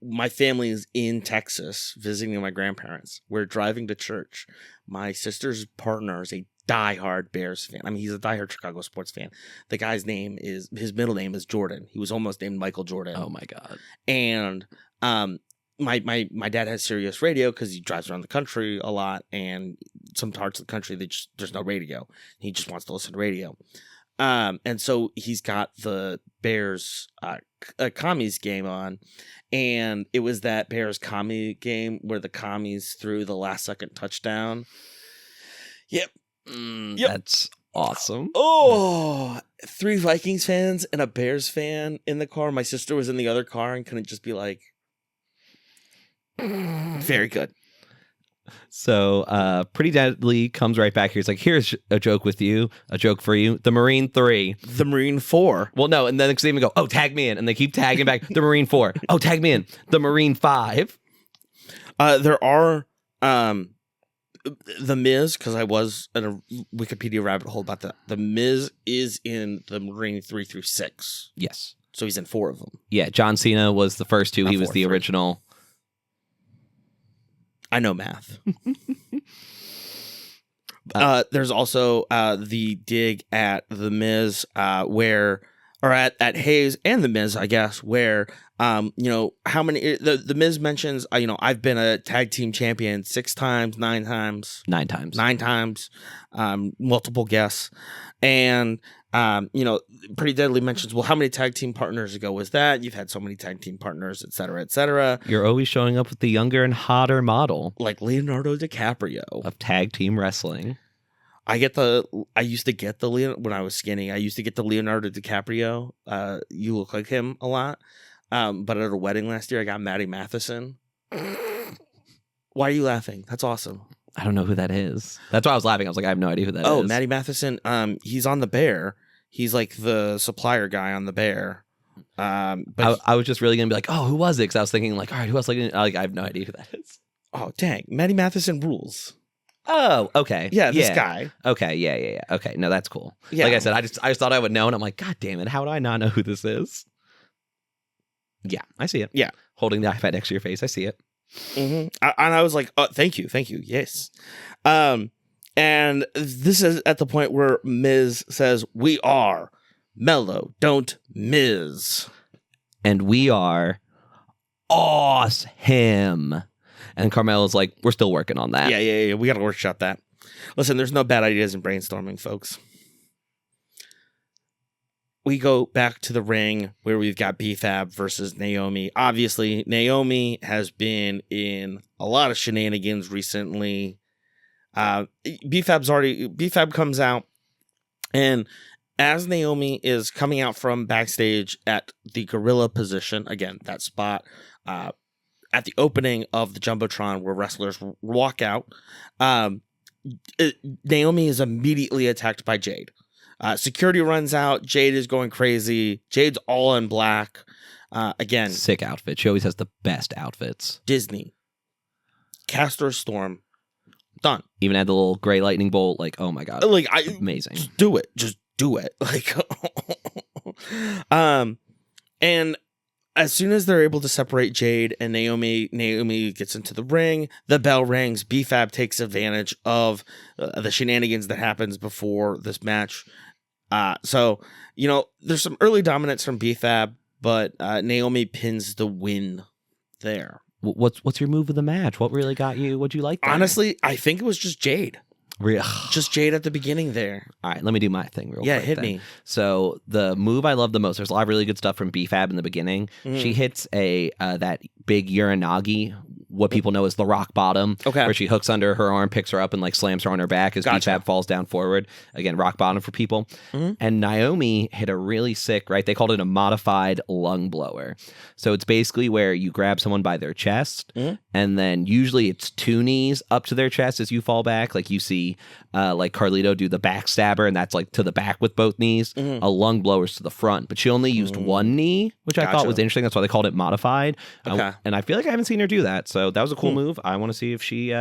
My family is in Texas visiting my grandparents. We're driving to church. My sister's partner is a diehard Bears fan. I mean, he's a diehard Chicago sports fan. The guy's his middle name is Jordan. He was almost named Michael Jordan. Oh my God. And my dad has Sirius radio because he drives around the country a lot, and some parts of the country there's no radio. He just wants to listen to radio. And so he's got the Bears commies game on, and it was that Bears commie game where the commies threw the last second touchdown. Yep. That's awesome. Oh, 3 Vikings fans and a Bears fan in the car. My sister was in the other car and couldn't just be like, very good. So Pretty Deadly comes right back here. He's like, here's a joke for you. The Marine 3. The Marine 4. Well, no, and then they even go, oh, tag me in. And they keep tagging back. The Marine 4. Oh, tag me in. The Marine 5. There are The Miz, because I was in a Wikipedia rabbit hole about that. The Miz is in the Marine 3 through 6. Yes. So he's in 4 of them. Yeah, John Cena was the first 2. Not he was 4, the 3. original. I know math. There's also the dig at The Miz, at Hayes and The Miz, I guess, where how many the Miz mentions, I've been a tag team champion 6 times, 9 times. 9 times. 9 times. Multiple guests. And Pretty Deadly mentions, well, how many tag team partners ago was that? You've had so many tag team partners, et cetera, et cetera. You're always showing up with the younger and hotter model. Like Leonardo DiCaprio. Of tag team wrestling. I used to get when I was skinny, I used to get the Leonardo DiCaprio. You look like him a lot. But at a wedding last year, I got Maddie Matheson. Why are you laughing? That's awesome. I don't know who that is. That's why I was laughing. I was like, I have no idea who that is. Oh, Maddie Matheson. He's on the Bear. He's like the supplier guy on the Bear. But I was just really gonna be like, oh, who was it? Because I was thinking like, all right, who else? Like I have no idea who that is. oh dang, Matty Matheson rules. Oh, okay. Yeah, this guy. Okay, yeah. Okay, no, that's cool. Yeah. Like I said, I just thought I would know, and I'm like, God damn it, how do I not know who this is? Yeah, I see it. Yeah. Holding the iPad next to your face, I see it. Mm-hmm. And I was like, oh, thank you, yes. And this is at the point where Miz says, "We are mellow, don't Miz." And we are awesome. And Carmella's like, we're still working on that. Yeah. We got to workshop that. Listen, there's no bad ideas in brainstorming, folks. We go back to the ring where we've got B-Fab versus Naomi. Obviously, Naomi has been in a lot of shenanigans recently. B-Fab comes out, and as Naomi is coming out from backstage at the gorilla position, again, that spot, at the opening of the Jumbotron where wrestlers walk out, Naomi is immediately attacked by Jade. Security runs out. Jade is going crazy. Jade's all in black. Again, sick outfit. She always has the best outfits. Disney. Castor Storm. Done. Even had the little gray lightning bolt. Like, oh my God. Like, amazing. Just do it. Like, and as soon as they're able to separate Jade and Naomi gets into the ring, the bell rings. B-Fab takes advantage of the shenanigans that happens before this match. So, there's some early dominance from B-Fab, but Naomi pins the win there. What's your move of the match? What really got you? What'd you like there? Honestly, I think it was just Jade. Just Jade at the beginning there. All right, let me do my thing real quick. Yeah, hit me. So the move I love the most, there's a lot of really good stuff from B-Fab in the beginning. She hits that big Uranagi, what people know as the rock bottom, where she hooks under her arm, picks her up, and like slams her on her back as B-Fab falls down forward. Again, rock bottom for people. And Naomi hit a really sick, right? They called it a modified lung blower. So it's basically where you grab someone by their chest, and then usually it's 2 knees up to their chest as you fall back. Like you see like Carlito do the backstabber, and that's like to the back with both knees. A lung blower's to the front, but she only used 1 knee, which I thought was interesting. That's why they called it modified. And I feel like I haven't seen her do that. So that was a cool move. I want to see if she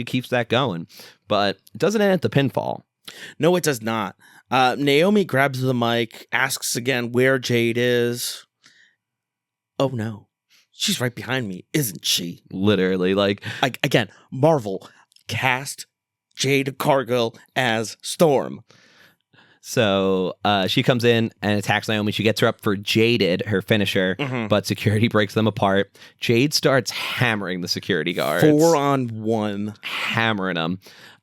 keeps that going. But it doesn't end at the pinfall. No, it does not. Naomi grabs the mic, asks again where Jade is. Oh no, she's right behind me, isn't she? Literally, like again, Marvel cast Jade Cargill as Storm. So she comes in and attacks Naomi. She gets her up for Jaded, her finisher, but security breaks them apart. Jade starts hammering the security guards. 4-on-1. Hammering them.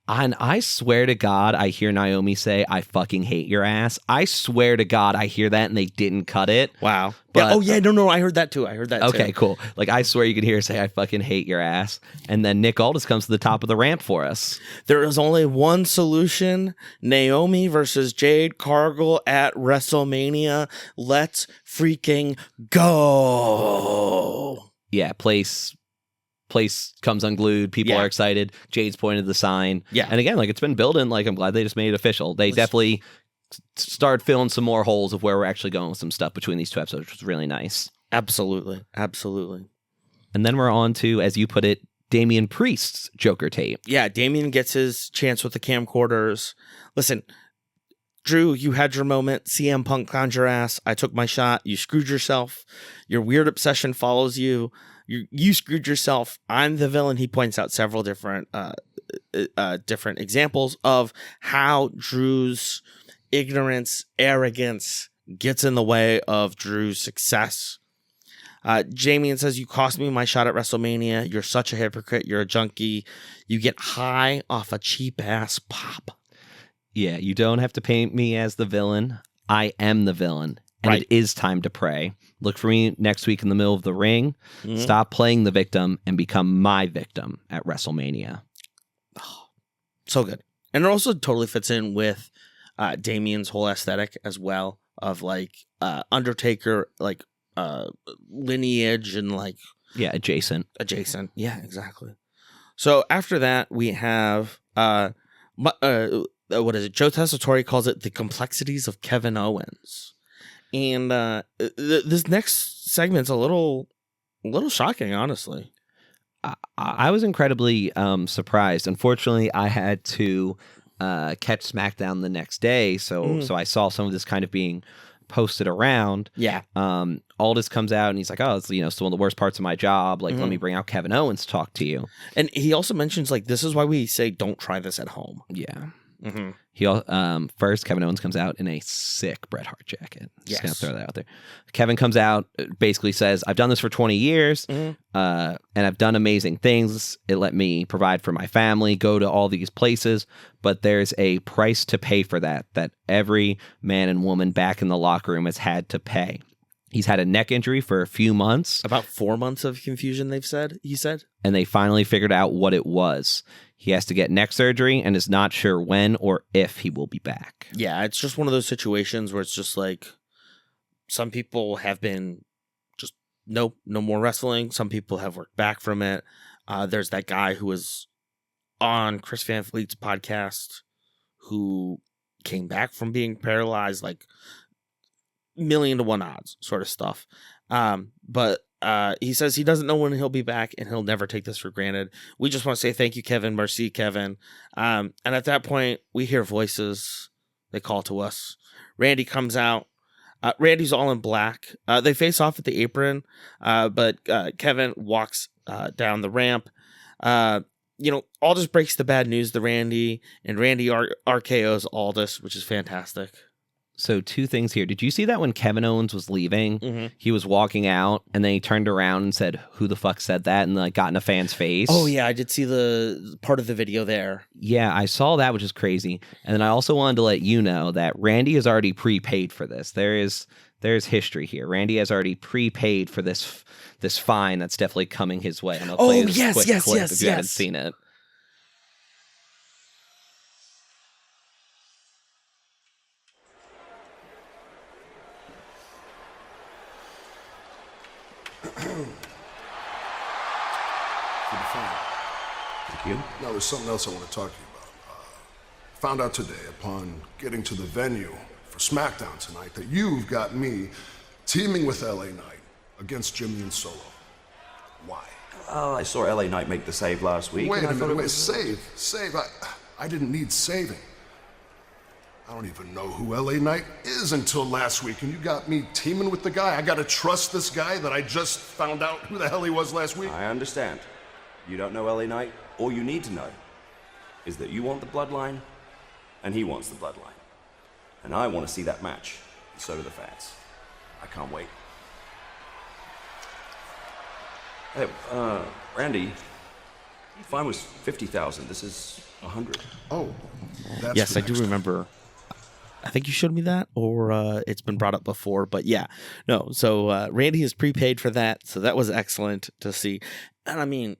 And I swear to God, I hear Naomi say, "I fucking hate your ass." I swear to God, I hear that and they didn't cut it. Wow. But, no, I heard that too. Okay, cool. Like, I swear you can hear her say, "I fucking hate your ass." And then Nick Aldis comes to the top of the ramp for us. There is only one solution. Naomi versus Jade Cargill at WrestleMania. Let's freaking go. Yeah, place comes unglued. People are excited. Jade's pointed the sign. Yeah. And again, like, it's been building. Like, I'm glad they just made it official. They definitely started filling some more holes of where we're actually going with some stuff between these 2 episodes, which was really nice. Absolutely. And then we're on to, as you put it, Damian Priest's Joker tape. Yeah, Damian gets his chance with the camcorders. Listen, Drew, you had your moment. CM Punk clowned your ass. I took my shot. You screwed yourself. Your weird obsession follows you. You screwed yourself. I'm the villain. He points out several different examples of how Drew's ignorance, arrogance gets in the way of Drew's success. Damian says, "You cost me my shot at WrestleMania. You're such a hypocrite. You're a junkie. You get high off a cheap ass pop." Yeah, you don't have to paint me as the villain. I am the villain. And it is time to pray. Look for me next week in the middle of the ring. Stop playing the victim and become my victim at WrestleMania. Oh, so good. And it also totally fits in with Damian's whole aesthetic as well of like Undertaker, like lineage and like... Yeah, adjacent. Yeah, exactly. So after that, we have... what is it? Joe Tessitore calls it the complexities of Kevin Owens. And this next segment's a little shocking, honestly. I was incredibly surprised. Unfortunately, I had to catch SmackDown the next day, so I saw some of this kind of being posted around. Yeah. Aldis comes out and he's like, "Oh, it's still one of the worst parts of my job. Like, let me bring out Kevin Owens to talk to you." And he also mentions like this is why we say don't try this at home. Yeah. Mm-hmm. He first Kevin Owens comes out in a sick Bret Hart jacket. Just gonna throw that out there. Kevin comes out, basically says, "I've done this for 20 years, and I've done amazing things. It let me provide for my family, go to all these places, but there's a price to pay for that every man and woman back in the locker room has had to pay." He's had a neck injury for a few months. About 4 months of confusion, he said. And they finally figured out what it was. He has to get neck surgery and is not sure when or if he will be back. Yeah, it's just one of those situations where it's just like some people have been just no more wrestling. Some people have worked back from it. There's that guy who was on Chris Van Vliet's podcast who came back from being paralyzed, like 1,000,000 to 1 odds sort of stuff. But he says he doesn't know when he'll be back and he'll never take this for granted. We just want to say thank you, Kevin. Merci, Kevin. And at that point, we hear voices. They call to us. Randy comes out. Randy's all in black. They face off at the apron, but Kevin walks down the ramp. Aldis breaks the bad news to Randy, and Randy RKO's Aldis, which is fantastic. So 2 things here. Did you see that when Kevin Owens was leaving, he was walking out and then he turned around and said, "Who the fuck said that?" and like got in a fan's face? Oh yeah, I did see the part of the video there. Yeah, I saw that, which is crazy. And then I also wanted to let you know that Randy has already prepaid for this. There's history here. Randy has already prepaid for this fine that's definitely coming his way. And I'll play this quick clip if you haven't seen it. Thank you. Now, there's something else I want to talk to you about. Found out today, upon getting to the venue for SmackDown tonight, that you've got me teaming with LA Knight against Jimmy and Solo. Why? I saw LA Knight make the save last week. Wait a minute, save. I didn't need saving. I don't even know who LA Knight is until last week, and you got me teaming with the guy. I gotta trust this guy that I just found out who the hell he was last week? I understand. You don't know LA Knight. All you need to know is that you want the bloodline, and he wants the bloodline. And I want to see that match, and so do the fans. I can't wait. Hey, Randy, fine was 50,000. This is 100. Oh, that's yes, I do remember. I think you showed me that, or it's been brought up before, but yeah, no. So Randy is prepaid for that, so that was excellent to see. And I mean,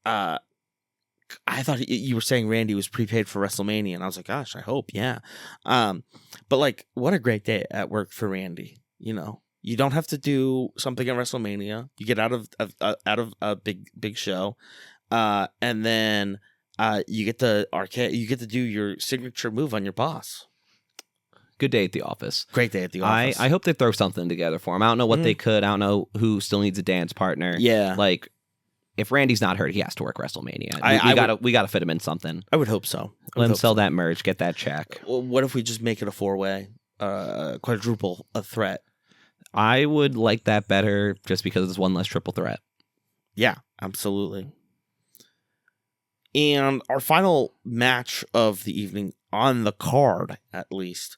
I thought you were saying Randy was prepaid for WrestleMania, and I was like, gosh, I hope, yeah. But like, what a great day at work for Randy. You don't have to do something at WrestleMania. You get out of a big show, and then you get to do your signature move on your boss. Good day at the office. Great day at the office. I hope they throw something together for him. I don't know what they could. I don't know who still needs a dance partner. Yeah. Like, if Randy's not hurt, he has to work WrestleMania. We gotta fit him in something. I would hope so. Let him sell that merch, get that check. Well, what if we just make it a 4-way, quadruple a threat? I would like that better just because it's one less triple threat. Yeah, absolutely. And our final match of the evening, on the card at least,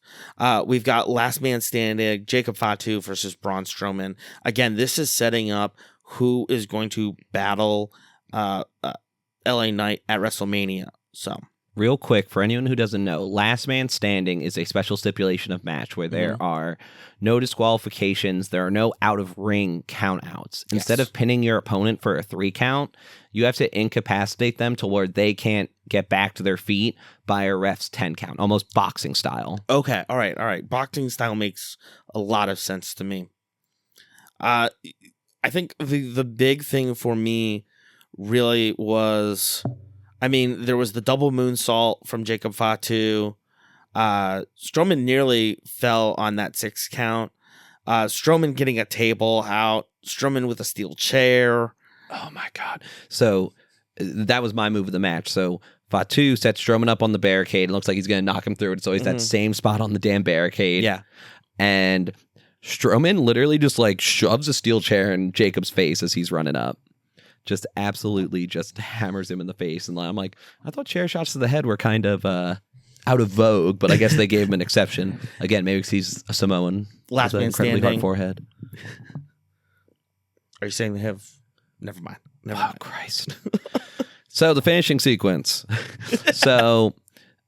we've got Last Man Standing, Jacob Fatu versus Braun Strowman. Again, this is setting up who is going to battle LA Knight at WrestleMania. So, real quick, for anyone who doesn't know, Last Man Standing is a special stipulation of match where there are no disqualifications, there are no out-of-ring countouts. Instead of pinning your opponent for a 3 count, you have to incapacitate them to where they can't get back to their feet by a ref's 10 count, almost boxing style. Okay, all right. Boxing style makes a lot of sense to me. I think the big thing for me really was, I mean, there was the double moonsault from Jacob Fatu. Strowman nearly fell on that 6 count. Strowman getting a table out. Strowman with a steel chair. Oh my God. So that was my move of the match. So Fatu sets Strowman up on the barricade. It looks like he's going to knock him through. It's always that same spot on the damn barricade. Yeah. And Strowman literally just like shoves a steel chair in Jacob's face as he's running up. Just absolutely just hammers him in the face. And I'm like, I thought chair shots to the head were kind of out of vogue, but I guess they gave him an exception. Again, maybe because he's a Samoan. Last man incredibly standing. hard forehead. Are you saying they have... Never mind. Oh, Christ. So the finishing sequence. So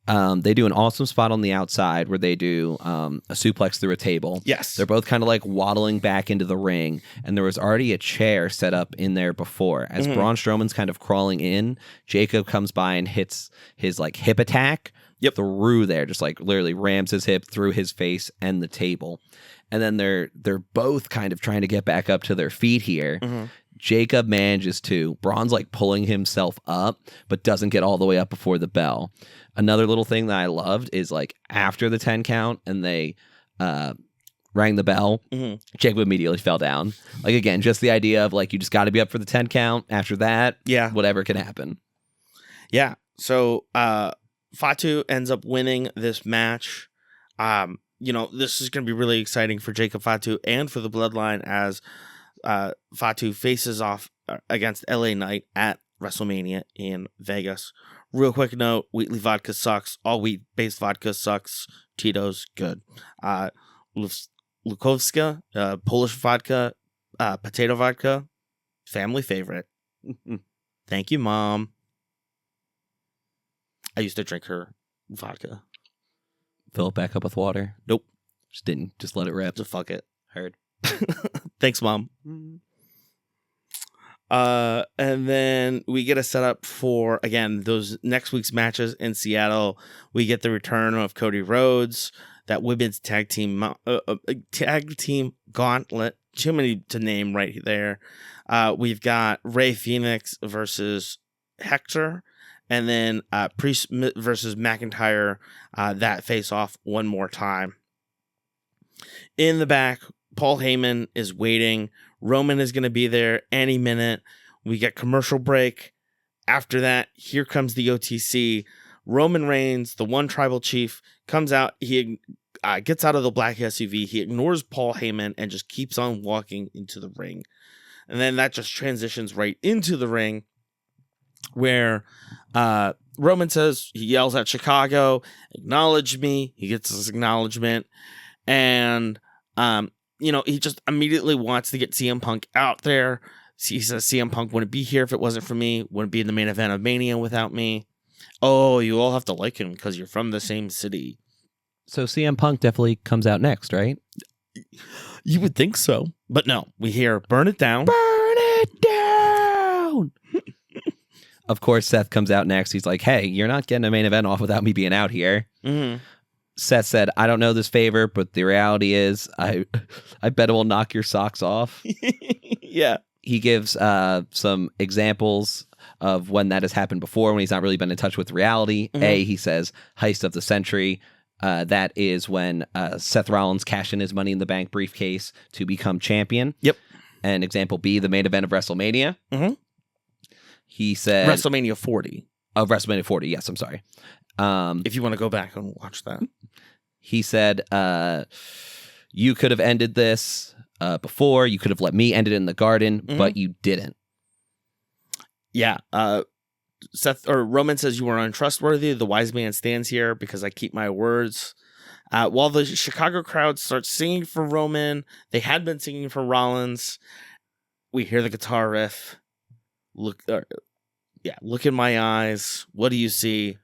they do an awesome spot on the outside where they do a suplex through a table. Yes. They're both kind of like waddling back into the ring, and there was already a chair set up in there before. As Braun Strowman's kind of crawling in, Jacob comes by and hits his like hip attack through there, just like literally rams his hip through his face and the table. And then they're both kind of trying to get back up to their feet here. Jacob manages to. Braun's like pulling himself up, but doesn't get all the way up before the bell. Another little thing that I loved is like after the 10 count and they rang the bell, Jacob immediately fell down. Like again, just the idea of like you just got to be up for the 10 count. After that, whatever can happen. Yeah. So Fatu ends up winning this match. This is going to be really exciting for Jacob Fatu and for the Bloodline as Fatu faces off against LA Knight at WrestleMania in Vegas. Real quick note, Wheatley vodka sucks. All wheat-based vodka sucks. Tito's good. Lukowska, Polish vodka, potato vodka, family favorite. Thank you, Mom. I used to drink her vodka. Fill it back up with water. Nope. Just didn't. Just let it rip. Just fuck it. Heard. Thanks, Mom. And then we get a setup for, again, those next week's matches in Seattle. We get the return of Cody Rhodes, that women's tag team gauntlet. Too many to name right there. We've got Rey Fenix versus Hector, and then Priest versus McIntyre. That face off one more time. In the back, Paul Heyman is waiting. Roman is going to be there any minute. We get commercial break. After that, here comes the OTC. Roman Reigns, the one tribal chief, comes out. He gets out of the black SUV. He ignores Paul Heyman and just keeps on walking into the ring. And then that just transitions right into the ring where Roman says, he yells at Chicago, acknowledge me. He gets his acknowledgement. And he just immediately wants to get CM Punk out there. He says CM Punk wouldn't be here if it wasn't for me, wouldn't be in the main event of Mania without me. Oh, you all have to like him because you're from the same city. So CM Punk definitely comes out next, right? You would think so. But no, we hear burn it down. Burn it down! Of course, Seth comes out next. He's like, hey, you're not getting a main event off without me being out here. Seth said, I don't know this favor, but the reality is I bet it will knock your socks off. Yeah. He gives some examples of when that has happened before, when he's not really been in touch with reality. He says, heist of the century. That is when Seth Rollins cashed in his Money in the Bank briefcase to become champion. Yep. And example B, the main event of WrestleMania. He said... WrestleMania 40. Of WrestleMania 40, yes, I'm sorry. If you want to go back and watch that. He said, you could have ended this before. You could have let me end it in the garden, but you didn't. Yeah. Roman says you are untrustworthy. The wise man stands here because I keep my words. While the Chicago crowd starts singing for Roman, they had been singing for Rollins. We hear the guitar riff. Look in my eyes. What do you see?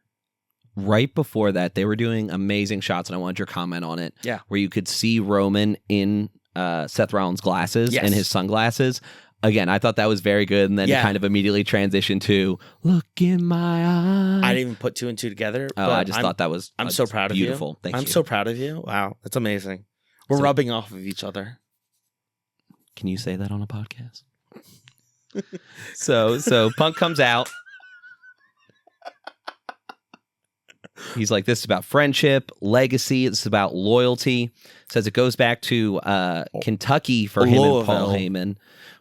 Right before that, they were doing amazing shots, and I wanted your comment on it. Yeah. Where you could see Roman in Seth Rollins' glasses and his sunglasses. Again, I thought that was very good, and then kind of immediately transitioned to look in my eyes. I didn't even put two and two together. Oh, I just thought that was I'm so proud of you. Beautiful. Thank you. I'm so proud of you. Wow, that's amazing. We're rubbing off of each other. Can you say that on a podcast? So Punk comes out. He's like, this is about friendship, legacy. It's about loyalty. Says it goes back to Kentucky for him and Paul Heyman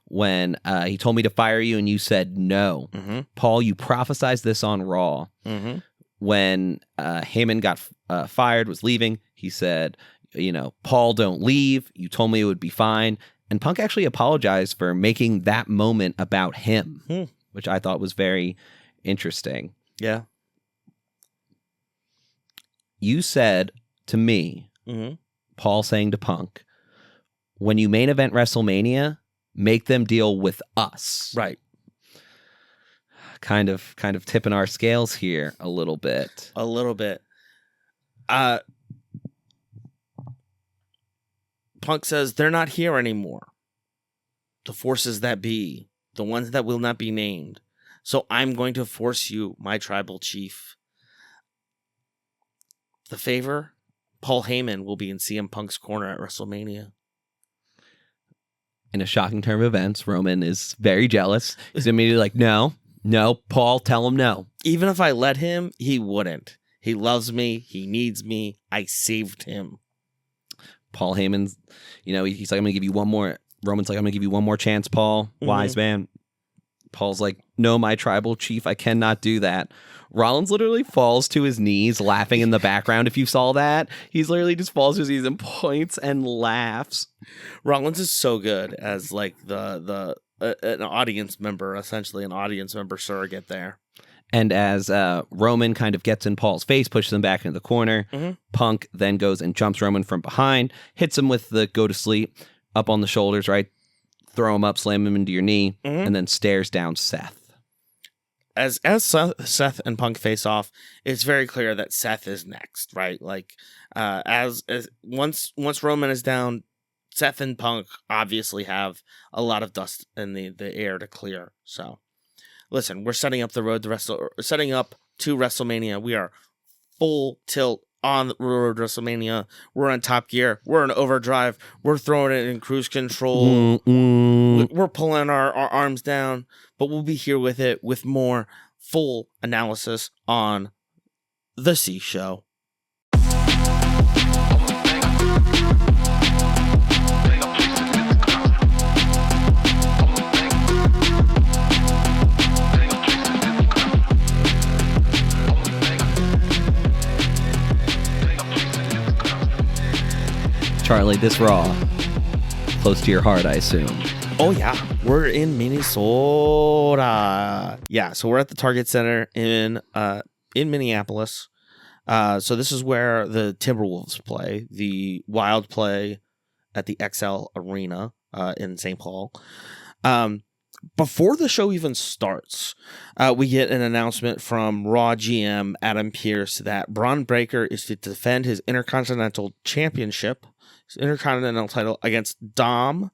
when he told me to fire you and you said no. Mm-hmm. Paul, you prophesized this on Raw. Mm-hmm. When Heyman got fired, was leaving, he said, Paul, don't leave. You told me it would be fine. And Punk actually apologized for making that moment about him, which I thought was very interesting. Yeah. You said to me, Paul saying to Punk, when you main event WrestleMania, make them deal with us. Right. Kind of tipping our scales here a little bit. A little bit. Punk says they're not here anymore. The forces that be, the ones that will not be named. So I'm going to force you, my tribal chief. The favor, Paul Heyman will be in CM Punk's corner at WrestleMania. In a shocking turn of events, Roman is very jealous. He's immediately like, no, Paul, tell him no. Even if I let him, he wouldn't. He loves me. He needs me. I saved him. Paul Heyman's, he's like, I'm going to give you one more. Roman's like, I'm going to give you one more chance, Paul. Wise man. Paul's like, no, my tribal chief, I cannot do that. Rollins literally falls to his knees laughing in the background. If you saw that, he's literally just falls to his knees and points and laughs. Rollins is so good as like an audience member, essentially an audience member surrogate there. And as Roman kind of gets in Paul's face, pushes him back into the corner, Punk then goes and jumps Roman from behind, hits him with the go to sleep up on the shoulders, right? Throw him up, slam him into your knee, and then stares down Seth. As Seth and Punk face off, it's very clear that Seth is next, right? Like, as once Roman is down, Seth and Punk obviously have a lot of dust in the air to clear. So, listen, we're setting up to WrestleMania. We are full tilt on the road to WrestleMania. We're on top gear. We're in overdrive. We're throwing it in cruise control. We're pulling our arms down, but we'll be here with it with more full analysis on The C Show. Charlie, this Raw, close to your heart, I assume. Oh, yeah. We're in Minnesota. Yeah, so we're at the Target Center in Minneapolis. So this is where the Timberwolves play. The Wild play at the XL Arena in St. Paul. Before the show even starts, we get an announcement from Raw GM Adam Pearce that Braun Breaker is to defend his Intercontinental Championship, his Intercontinental title, against Dirty Dom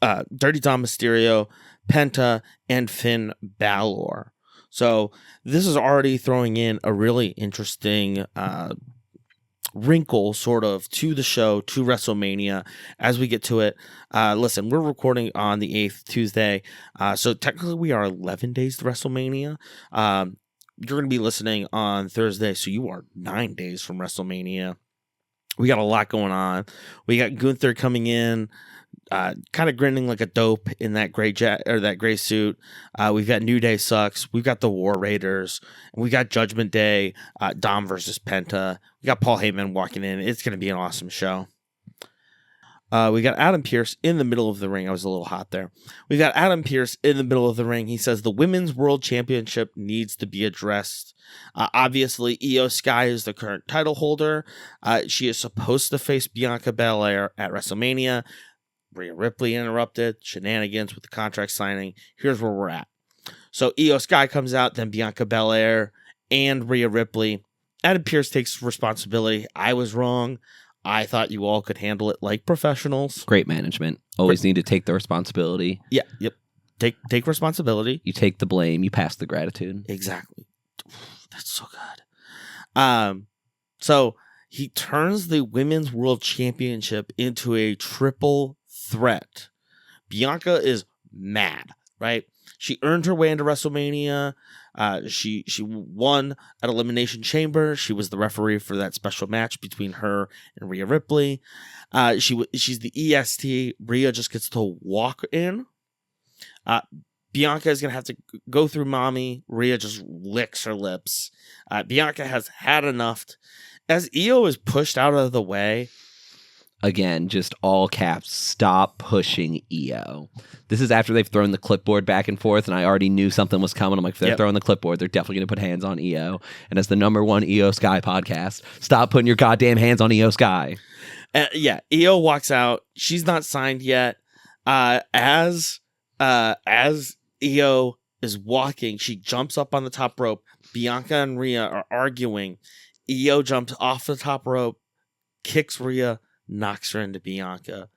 Mysterio, Penta, and Finn Balor. So this is already throwing in a really interesting wrinkle sort of to the show, to WrestleMania. As we get to it, listen, we're recording on the 8th, Tuesday, so technically we are 11 days to WrestleMania. You're going to be listening on Thursday, so you are 9 days from WrestleMania. We got a lot going on. We got Gunther coming in, kind of grinning like a dope in that gray that gray suit. We've got New Day sucks. We've got the War Raiders. We got Judgment Day, Dom versus Penta. We got Paul Heyman walking in. It's going to be an awesome show. We got Adam Pearce in the middle of the ring. I was a little hot there. We got Adam Pearce in the middle of the ring. He says the Women's World Championship needs to be addressed. Obviously, Iyo Sky is the current title holder. She is supposed to face Bianca Belair at WrestleMania. Rhea Ripley interrupted. Shenanigans with the contract signing. Here's where we're at. So Iyo Sky comes out, then Bianca Belair and Rhea Ripley. Adam Pearce takes responsibility. I was wrong. I thought you all could handle it like professionals. Great management. Always need to take the responsibility. Yeah, yep. Take responsibility. You take the blame. You pass the gratitude. Exactly. That's so good. So he turns the Women's World Championship into a triple threat. Bianca is mad, right? She earned her way into WrestleMania. She won at Elimination Chamber. She was the referee for that special match between her and Rhea Ripley. She's the EST. Rhea just gets to walk in. Bianca is going to have to go through mommy. Rhea just licks her lips. Bianca has had enough. As Iyo is pushed out of the way. Again, just all caps, stop pushing Iyo. This is after they've thrown the clipboard back and forth, and I already knew something was coming. I'm like, if they're throwing the clipboard, they're definitely going to put hands on Iyo. And as the #1 Iyo Sky podcast, stop putting your goddamn hands on Iyo Sky. Iyo walks out. She's not signed yet. As Iyo is walking, she jumps up on the top rope. Bianca and Rhea are arguing. Iyo jumps off the top rope, kicks Rhea, knocks her into Bianca.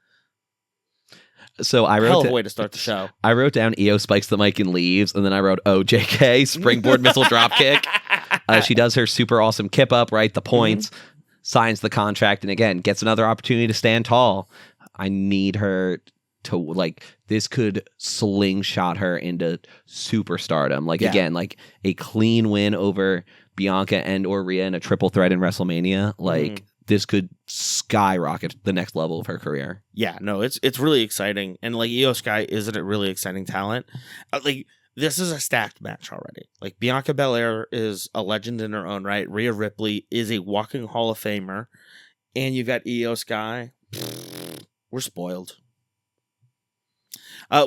So I wrote hell of a way to start the show. I wrote down Iyo spikes the mic and leaves, and then I wrote JK springboard missile drop kick. She does her super awesome kip up, right? The points, signs the contract, and again gets another opportunity to stand tall. I need her to, like, this could slingshot her into superstardom. Like, again, like a clean win over Bianca and or Rhea in a triple threat in WrestleMania. Like, this could skyrocket the next level of her career. Yeah, no, it's really exciting. And, like, Iyo Sky isn't a really exciting talent. Like, this is a stacked match already. Like, Bianca Belair is a legend in her own right. Rhea Ripley is a walking Hall of Famer. And you've got Iyo Sky. We're spoiled.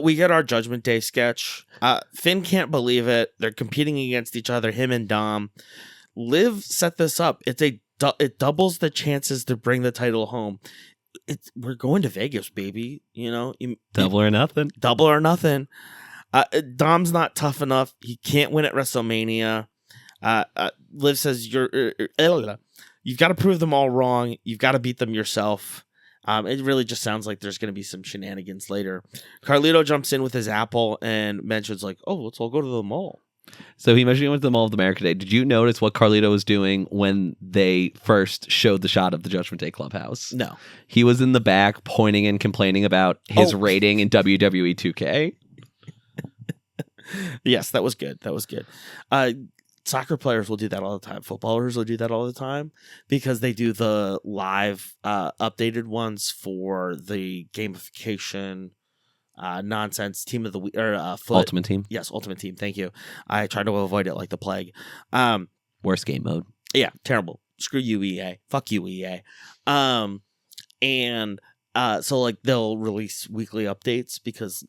We get our Judgment Day sketch. Finn can't believe it. They're competing against each other, him and Dom. Liv set this up. It doubles the chances to bring the title home. We're going to Vegas, baby. You know, double or nothing. Double or nothing. Dom's not tough enough. He can't win at WrestleMania. Liv says you've got to prove them all wrong. You've got to beat them yourself. It really just sounds like there's going to be some shenanigans later. Carlito jumps in with his apple and mentions, like, oh, let's all go to the mall. So he mentioned he went to the Mall of America Day. Did you notice what Carlito was doing when they first showed the shot of the Judgment Day Clubhouse? No. He was in the back pointing and complaining about his rating in WWE 2K. Yes, that was good. That was good. Soccer players will do that all the time. Footballers will do that all the time because they do the live updated ones for the gamification nonsense team of the week or Ultimate Team. Yes, Ultimate Team. Thank you. I try to avoid it like the plague. Worst game mode. Yeah, terrible. Screw you, EA. Fuck you, EA. So like they'll release weekly updates because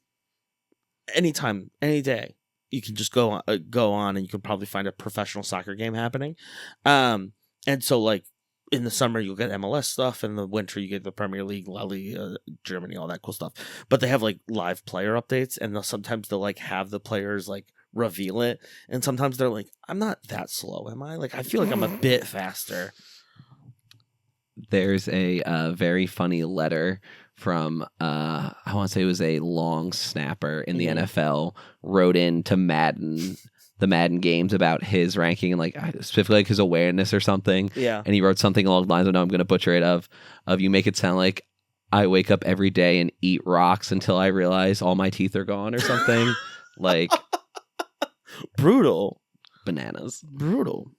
anytime, any day, you can just go on and you can probably find a professional soccer game happening. And so like in the summer you'll get MLS stuff, in the winter you get the Premier League, La Liga, Germany, all that cool stuff. But they have like live player updates, and sometimes they'll like have the players like reveal it, and sometimes they're like, I'm not that slow, am I? Like I feel like I'm a bit faster. There's a very funny letter from I want to say it was a long snapper in the NFL, wrote in to the Madden games about his ranking and like specifically like his awareness or something. Yeah. And he wrote something along the lines of, no, I'm going to butcher it, of you make it sound like I wake up every day and eat rocks until I realize all my teeth are gone or something. Like brutal. Bananas. Brutal.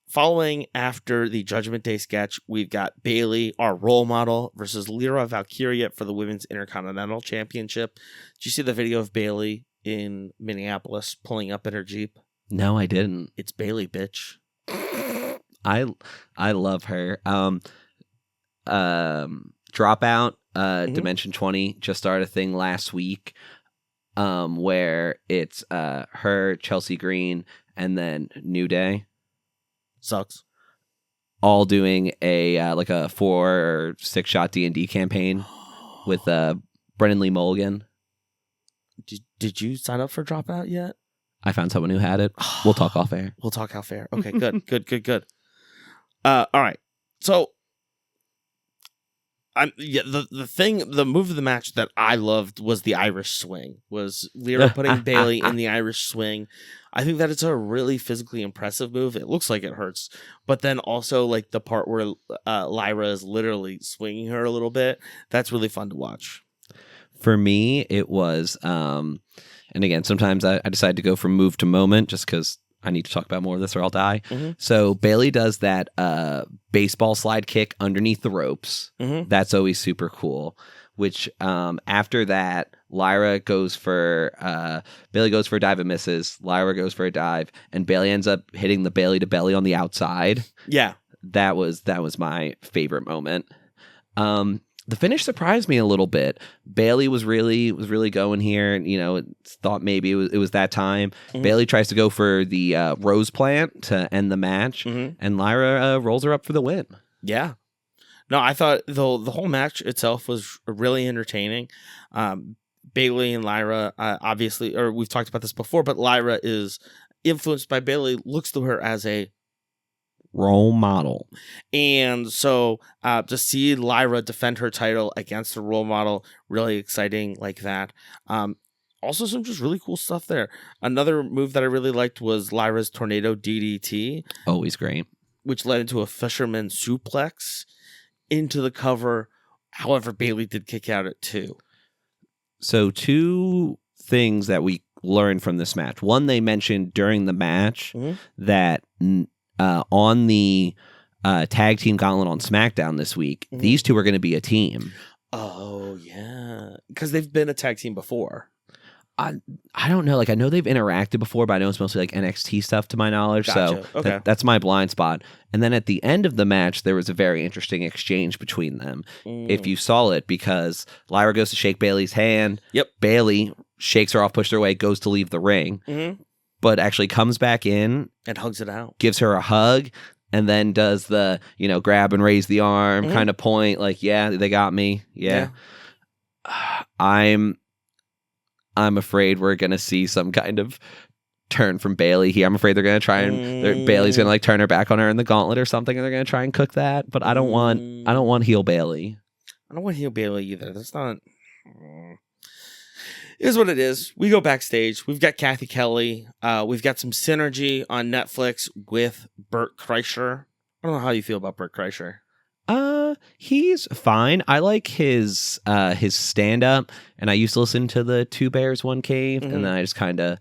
Following after the Judgment Day sketch, we've got Bayley, our role model, versus Lyra Valkyria for the Women's Intercontinental Championship. Did you see the video of Bayley in Minneapolis pulling up in her Jeep? No, I didn't. It's Bayley, bitch. I love her. Dropout, Dimension 20 just started a thing last week, where it's her, Chelsea Green, and then New Day. Sucks. All doing a like a 4 or 6 shot D&D campaign with Brennan Lee Mulligan. Did you sign up for Dropout yet? I found someone who had it. We'll talk off air. We'll talk off air. Okay, good, good. All right. So, the move of the match that I loved was the Irish swing. Was Lyra putting Bayley in the Irish swing? I think that it's a really physically impressive move. It looks like it hurts, but then also like the part where Lyra is literally swinging her a little bit. That's really fun to watch. For me, it was And again, sometimes I decide to go from move to moment just because I need to talk about more of this or I'll die. Mm-hmm. So Bailey does that baseball slide kick underneath the ropes. Mm-hmm. That's always super cool. Which after that, Bailey goes for a dive and misses. Lyra goes for a dive, and Bailey ends up hitting the Bailey to belly on the outside. Yeah. That was my favorite moment. The finish surprised me a little bit. Bailey was really going here, and thought maybe it was that time. Mm-hmm. Bailey tries to go for the rose plant to end the match, Mm-hmm. and Lyra rolls her up for the win. Yeah. No, I thought the whole match itself was really entertaining. Bailey and Lyra, obviously, or we've talked about this before, but Lyra is influenced by Bailey, looks to her as a role model. And so to see Lyra defend her title against a role model, really exciting like that. Also some just really cool stuff there. Another move that I really liked was Lyra's tornado DDT. Always great. Which led into a fisherman suplex into the cover. However, Bailey did kick out at 2. So 2 things that we learned from this match. One, they mentioned during the match that on the tag team gauntlet on SmackDown this week, these 2 are going to be a team. Oh, yeah. Because they've been a tag team before. I don't know. Like, I know they've interacted before, but I know it's mostly like NXT stuff to my knowledge. Gotcha. So Okay. that's my blind spot. And then at the end of the match, there was a very interesting exchange between them. If you saw it, because Lyra goes to shake Bailey's hand. Yep. Bailey shakes her off, pushes her away, goes to leave the ring, but actually comes back in and hugs it out. Gives her a hug. And then does the, grab and raise the arm kind of point. Like, yeah, they got me. Yeah. I'm afraid we're going to see some kind of turn from Bailey here. I'm afraid they're going to try and Bailey's going to like turn her back on her in the gauntlet or something, and they're going to try and cook that. But I don't want heel Bailey. I don't want heel Bailey either. That's not. It is what it is. We go backstage. We've got Kathy Kelly. We've got some synergy on Netflix with Bert Kreischer. I don't know how you feel about Bert Kreischer. He's fine. I like his stand up, and I used to listen to the Two Bears One Cave, and then I just kind of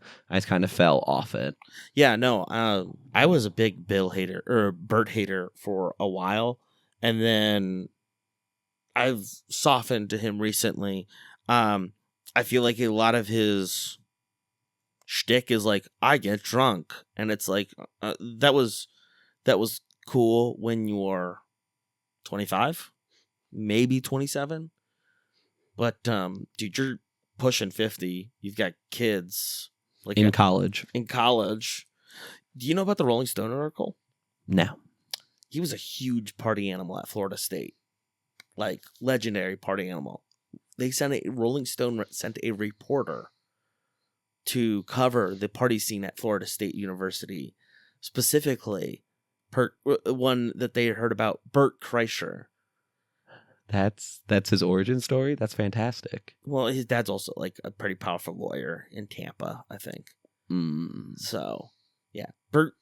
fell off it. Yeah, no. I was a big Bert hater for a while, and then I've softened to him recently. I feel like a lot of his shtick is like, I get drunk, and it's like that was cool when you're 25, maybe 27, but dude, you're pushing 50. You've got kids like in college. Do you know about the Rolling Stone article? No. He was a huge party animal at Florida State, like legendary party animal. Rolling Stone sent a reporter to cover the party scene at Florida State University, specifically one that they had heard about, Bert Kreischer. That's his origin story. That's fantastic. Well, his dad's also like a pretty powerful lawyer in Tampa, I think. So, yeah, Bert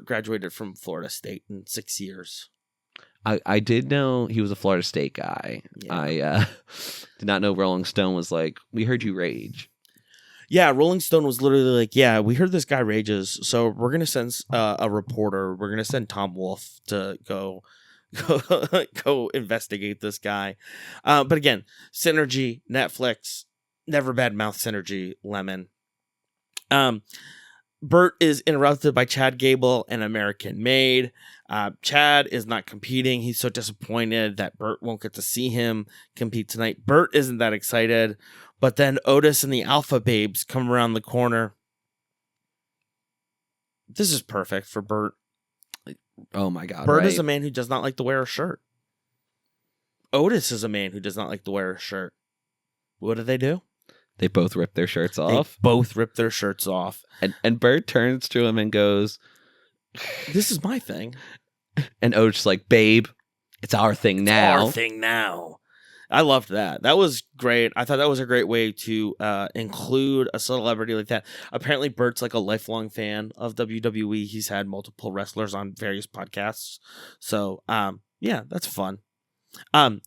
graduated from Florida State in 6 years. I did know he was a Florida State guy. Yeah. I did not know Rolling Stone was like, we heard you rage. Yeah, Rolling Stone was literally like, yeah, we heard this guy rages, so we're going to send a reporter. We're going to send Tom Wolfe to go investigate this guy. But again, synergy, Netflix, never bad mouth synergy, Lemon. Bert is interrupted by Chad Gable and American Made. Chad is not competing. He's so disappointed that Bert won't get to see him compete tonight. Bert isn't that excited. But then Otis and the Alpha Babes come around the corner. This is perfect for Bert. Oh my God. Bert is a man who does not like to wear a shirt. Otis is a man who does not like to wear a shirt. What do? They both rip their shirts off. And Bert turns to him and goes, this is my thing. And Otis is like, babe, it's our thing now. I loved that. That was great. I thought that was a great way to include a celebrity like that. Apparently, Bert's like a lifelong fan of WWE. He's had multiple wrestlers on various podcasts. So, yeah, that's fun.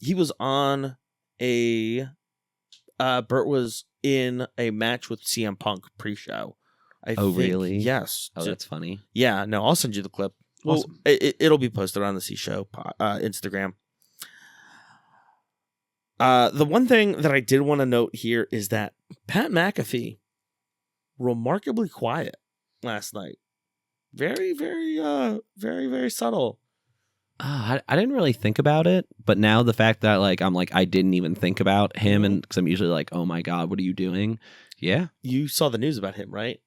He was on Bert was in a match with CM Punk pre-show. Really? Yes. Oh, that's funny. Yeah, no, I'll send you the clip. Awesome. Well, it'll be posted on the C Show Instagram. The one thing that I did want to note here is that Pat McAfee, remarkably quiet last night. Very, very, very, very subtle. I didn't really think about it, but now the fact that I didn't even think about him, and because I'm usually like, oh my god, what are you doing? Yeah, you saw the news about him, right?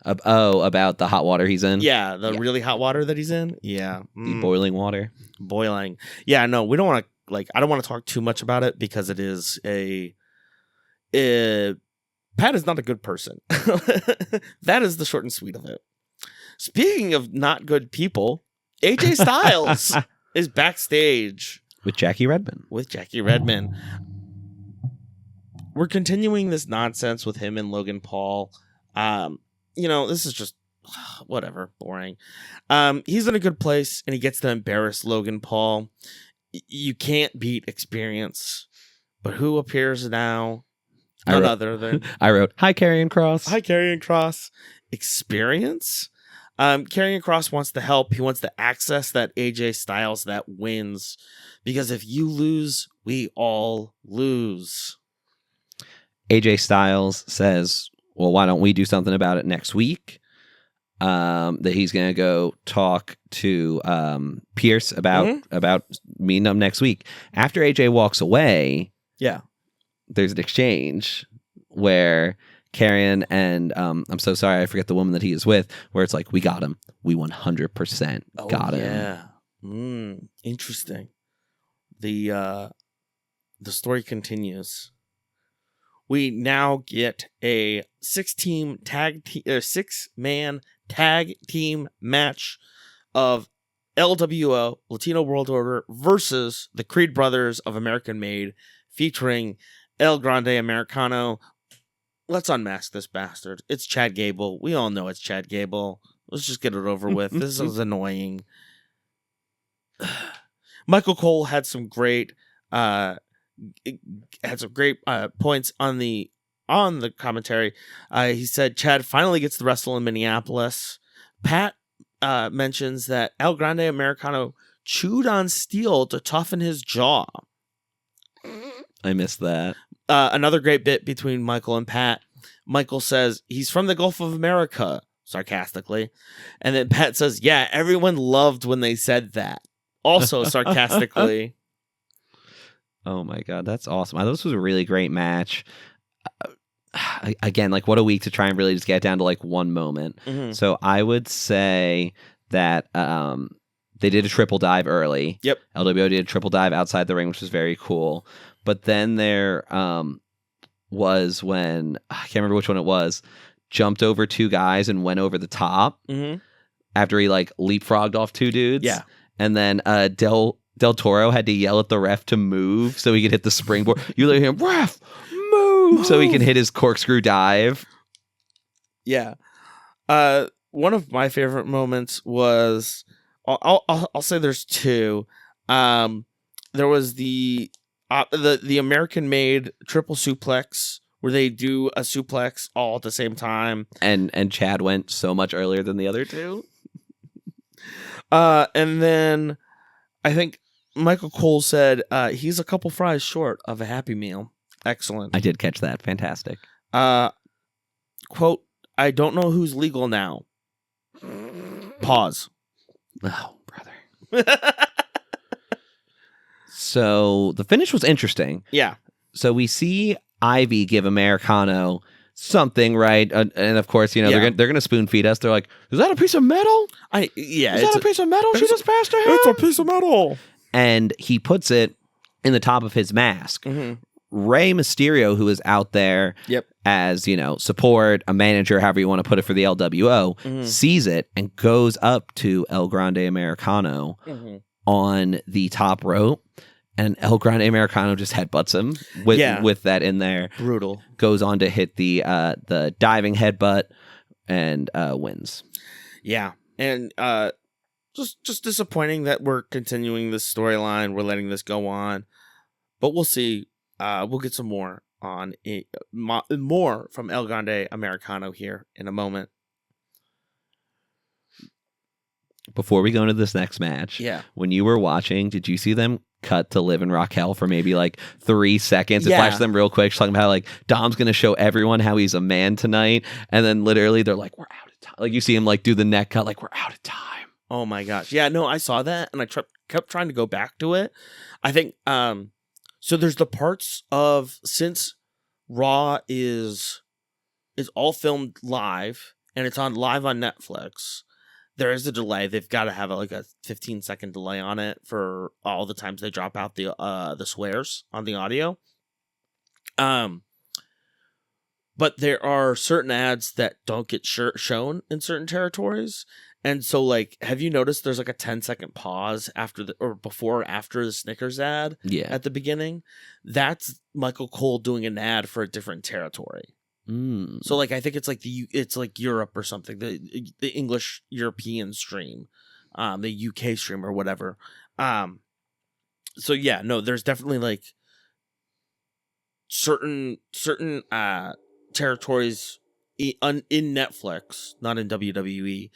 About the hot water he's in. Yeah, the really hot water that he's in. Yeah, the boiling water. Boiling. Yeah, no, we don't want to I don't want to talk too much about it because it is Pat is not a good person. That is the short and sweet of it. Speaking of not good people, AJ Styles is backstage with Jackie Redmond. We're continuing this nonsense with him and Logan Paul. This is just whatever, boring. He's in a good place and he gets to embarrass Logan Paul. You can't beat experience, but who appears now? None other than I wrote, "Hi, Karrion Kross." Hi, Karrion Kross. Experience. Karrion Kross wants to help. He wants to access that AJ Styles that wins, because if you lose, we all lose. AJ Styles says, well, why don't we do something about it next week? That he's going to go talk to Pierce about meeting up next week. After AJ walks away, there's an exchange where Karrion and I'm so sorry, I forget the woman that he is with, where it's like, we got him. We 100% got him. Yeah. Interesting. The story continues. We now get a 6-man tag team match of LWO, Latino World Order, versus the Creed Brothers of American Made, featuring El Grande Americano. Let's unmask this bastard. It's Chad Gable. We all know it's Chad Gable. Let's just get it over with. This is annoying. Michael Cole had some great points on the commentary. He said Chad finally gets to wrestle in Minneapolis. Pat mentions that El Grande Americano chewed on steel to toughen his jaw. I missed that. Another great bit between Michael and Pat. Michael says he's from the Gulf of America, sarcastically. And then Pat says, yeah, everyone loved when they said that. Also sarcastically. Oh my God, that's awesome. I thought this was a really great match. Again, what a week to try and really just get down to one moment. Mm-hmm. So I would say that they did a triple dive early. Yep. LWO did a triple dive outside the ring, which was very cool. But then there was when, I can't remember which one it was, jumped over two guys and went over the top after he leapfrogged off two dudes. Yeah. And then Del Toro had to yell at the ref to move so he could hit the springboard. You let him, ref, move, so he can hit his corkscrew dive. Yeah. One of my favorite moments was, I'll say there's two. There was the American Made triple suplex where they do a suplex all at the same time. And Chad went so much earlier than the other two. And then I think Michael Cole said he's a couple fries short of a Happy Meal. Excellent. I did catch that. Fantastic. Quote, I don't know who's legal now. Pause. Oh, brother. So the finish was interesting. Yeah. So we see Ivy give Americano something, right? And of course, they're gonna spoon feed us. They're like, "Is that a piece of metal? Is that a piece of metal she just passed to him? It's a piece of metal." And he puts it in the top of his mask. Mm-hmm. Rey Mysterio, who is out there as, support, a manager, however you want to put it for the LWO, sees it and goes up to El Grande Americano on the top rope. And El Grande Americano just headbutts him with that in there. Brutal. Goes on to hit the diving headbutt and wins. Yeah. And just disappointing that we're continuing this storyline. We're letting this go on. But we'll see. We'll get some more. on more from El Grande Americano here in a moment. Before we go into this next match, when you were watching, did you see them cut to Liv and Raquel for maybe like 3 seconds? It flashed them real quick, talking about how like Dom's going to show everyone how he's a man tonight. And then literally they're like, we're out of time. Like you see him like do the neck cut, like we're out of time. Oh my gosh. Yeah, no, I saw that and I kept trying to go back to it. I think, so there's the parts of, since Raw is all filmed live and it's on live on Netflix, there is a delay. They've got to have like a 15-second delay on it for all the times they drop out the swears on the audio. But there are certain ads that don't get shown in certain territories. And so, like, have you noticed there's like a 10-second pause after before or after the Snickers ad at the beginning? That's Michael Cole doing an ad for a different territory. So like I think it's like Europe or something, the English European stream, the UK stream or whatever. So yeah, no, there's definitely like certain territories in Netflix, not in WWE,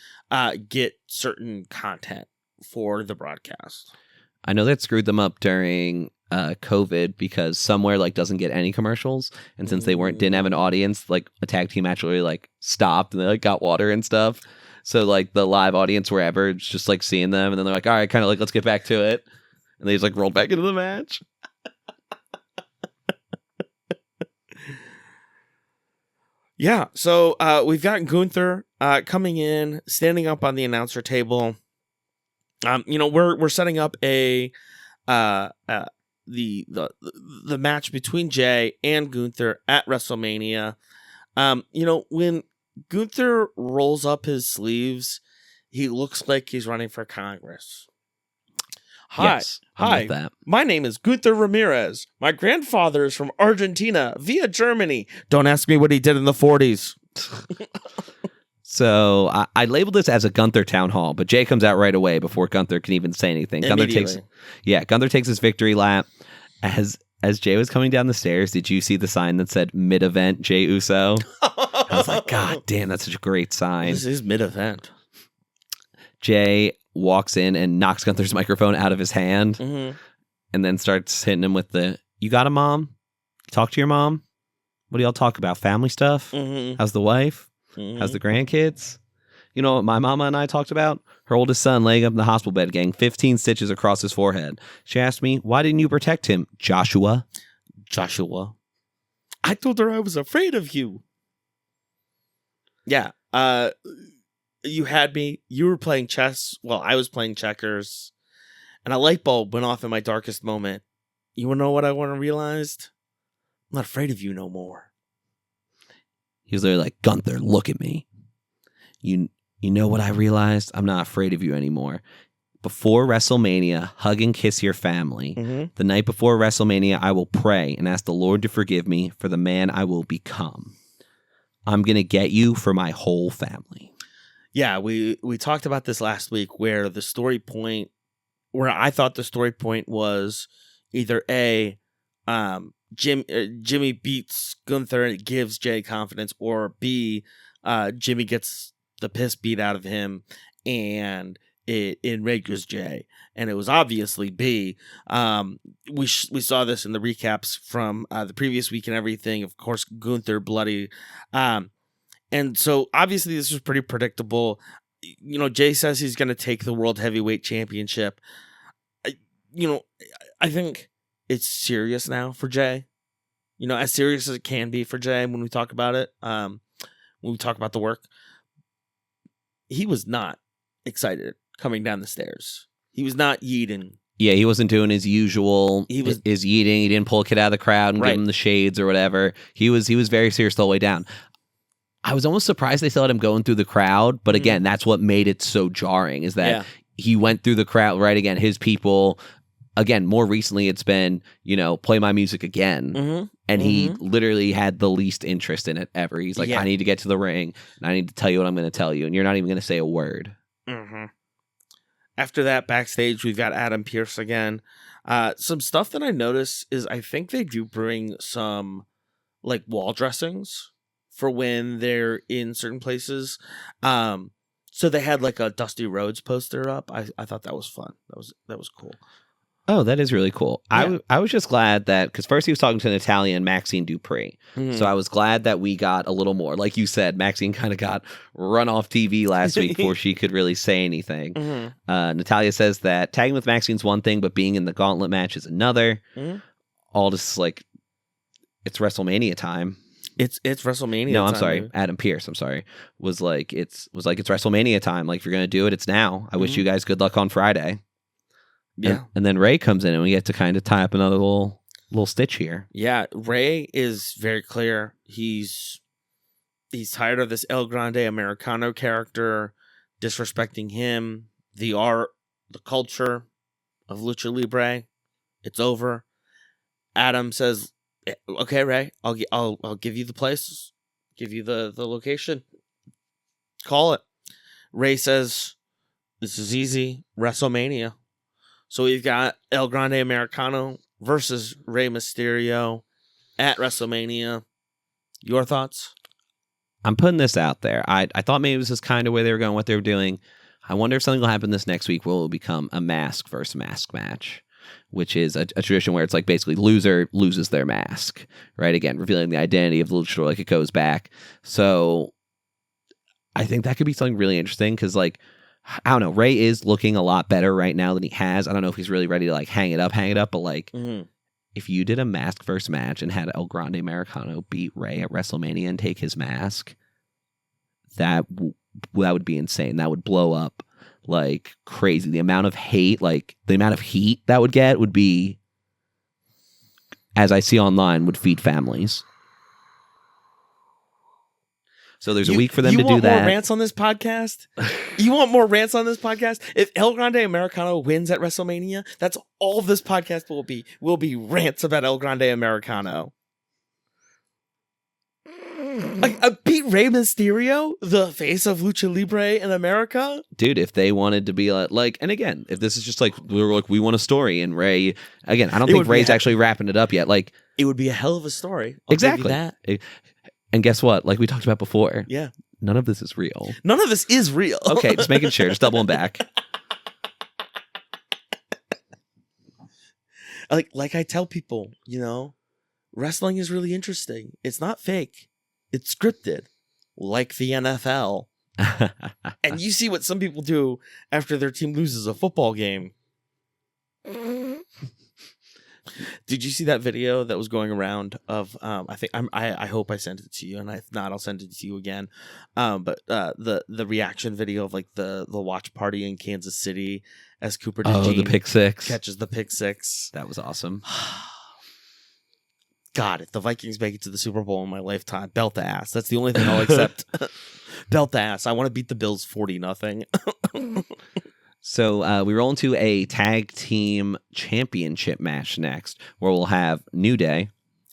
get certain content for the broadcast. I know that screwed them up during COVID because somewhere like doesn't get any commercials, and since they didn't have an audience, like a tag team actually like stopped and they like got water and stuff. So like the live audience wherever, it's just like seeing them, and then they're like, all right, kind of like let's get back to it, and they just like rolled back into the match. Yeah, so we've got Gunther coming in, standing up on the announcer table. We're setting up the match between Jay and Gunther at WrestleMania. When Gunther rolls up his sleeves, he looks like he's running for Congress. Hi, my name is Gunther Ramirez. My grandfather is from Argentina via Germany. Don't ask me what he did in the 40s. So I labeled this as a Gunther town hall, but Jay comes out right away before Gunther can even say anything. Gunther takes his victory lap. As Jay was coming down the stairs, did you see the sign that said mid-event Jay Uso? I was like, God damn, that's such a great sign. This is mid-event. Jay walks in and knocks Gunther's microphone out of his hand, and then starts hitting him with you got a mom? Talk to your mom? What do y'all talk about? Family stuff? How's the wife? How's the grandkids? You know what my mama and I talked about? Her oldest son laying up in the hospital bed getting 15 stitches across his forehead. She asked me, why didn't you protect him, Joshua? I told her I was afraid of you. Yeah. You had me. You were playing chess while I was playing checkers. And a light bulb went off in my darkest moment. You want to know what I realized? I'm not afraid of you no more. He was literally like, Gunther, look at me. You know what I realized? I'm not afraid of you anymore. Before WrestleMania, hug and kiss your family. The night before WrestleMania, I will pray and ask the Lord to forgive me for the man I will become. I'm going to get you for my whole family. Yeah, we talked about this last week where I thought the story point was either A, Jimmy beats Gunther and it gives Jay confidence, or B, Jimmy gets the piss beat out of him and it enrages Jay. And it was obviously B. We saw this in the recaps from the previous week and everything. Of course, Gunther bloody. And so obviously this was pretty predictable. Jay says he's going to take the World Heavyweight Championship. I think it's serious now for Jay. As serious as it can be for Jay when we talk about it. When we talk about the work. He was not excited coming down the stairs. He was not yeeting. Yeah, he wasn't doing his usual his yeeting. He didn't pull a kid out of the crowd and give him the shades or whatever. He was very serious the whole way down. I was almost surprised they still let him go in through the crowd, but again, that's what made it so jarring, is that he went through the crowd, right? Again, his people, again, more recently it's been, play my music again. And he literally had the least interest in it ever. He's like, I need to get to the ring and I need to tell you what I'm going to tell you. And you're not even going to say a word. After that, backstage, we've got Adam Pearce again. Some stuff that I noticed is I think they do bring some like wall dressings for when they're in certain places. So they had like a Dusty Rhodes poster up. I thought that was fun. That was cool. Oh, that is really cool. Yeah. I was just glad that, because first he was talking to Natalia and Maxine Dupree. Mhm. So I was glad that we got a little more. Like you said, Maxine kind of got run off TV last week before she could really say anything. Mhm. Natalia says that tagging with Maxine's one thing, but being in the gauntlet match is another. Mhm. All just like, it's WrestleMania time. It's WrestleMania. No, I'm time, sorry. dude. Adam Pearce, I'm sorry. Was like it's WrestleMania time. Like, if you're gonna do it, it's now. I wish you guys good luck on Friday. Yeah. And then Ray comes in and we get to kind of tie up another little stitch here. Yeah, Ray is very clear. He's tired of this El Grande Americano character disrespecting him, the art, the culture of Lucha Libre. It's over. Adam says, "Okay, Ray, I'll give you the place, give you the location. Call it." Ray says, "This is easy. WrestleMania." So we've got El Grande Americano versus Rey Mysterio at WrestleMania. Your thoughts? I'm putting this out there. I thought maybe this is kind of where they were going, what they were doing. I wonder if something will happen this next week where it will become a mask versus mask match, which is a tradition where it's like basically loser loses their mask, right? Again, revealing the identity of the luchador, like it goes back. So I think that could be something really interesting because, like, I don't know, Ray is looking a lot better right now than he has. I don't know if he's really ready to like hang it up, but like if you did a mask versus match and had El Grande Americano beat Ray at WrestleMania and take his mask, that would be insane. That would blow up like crazy. The amount of hate, like the amount of heat that would get would be, as I see online, would feed families. So there's a week for them to do that. You want more rants on this podcast? You want more rants on this podcast? If El Grande Americano wins at WrestleMania, that's all this podcast will be. Will be rants about El Grande Americano. Like, beat Rey Mysterio, the face of Lucha Libre in America? Dude, if they wanted to be like, and again, if this is just like, we want a story, and Ray, again, I don't think Ray's actually wrapping it up yet. Like, it would be a hell of a story. Exactly. That. And guess what? Like we talked about before. Yeah. None of this is real. None of this is real. Okay, just making sure. Just doubling back. Like I tell people, wrestling is really interesting. It's not fake. It's scripted. Like the NFL. And you see what some people do after their team loses a football game. Did you see that video that was going around of I hope I sent it to you, and if not, I'll send it to you again. But the reaction video of like the watch party in Kansas City as Cooper DeJean the pick six catches the pick six. That was awesome. God, if the Vikings make it to the Super Bowl in my lifetime, belt the ass. That's the only thing I'll accept. Belt the ass. I want to beat the Bills 40-0. So we roll into a tag team championship match next, where we'll have New Day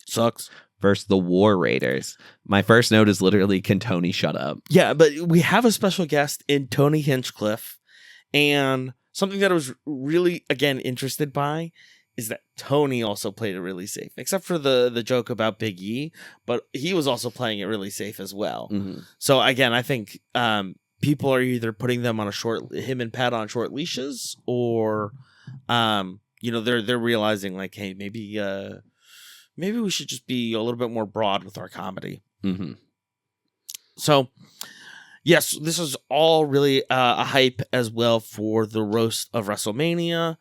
sucks versus the War Raiders. My first note is literally, can Tony shut up? Yeah, but we have a special guest in Tony Hinchcliffe, and something that I was really, again, interested by is that Tony also played it really safe, except for the joke about Big E, but he was also playing it really safe as well. Mm-hmm. So again, I think people are either putting them on him and Pat on short leashes, or they're realizing like, hey, maybe we should just be a little bit more broad with our comedy. Mm-hmm. So yes, this is all really a hype as well for the roast of WrestleMania.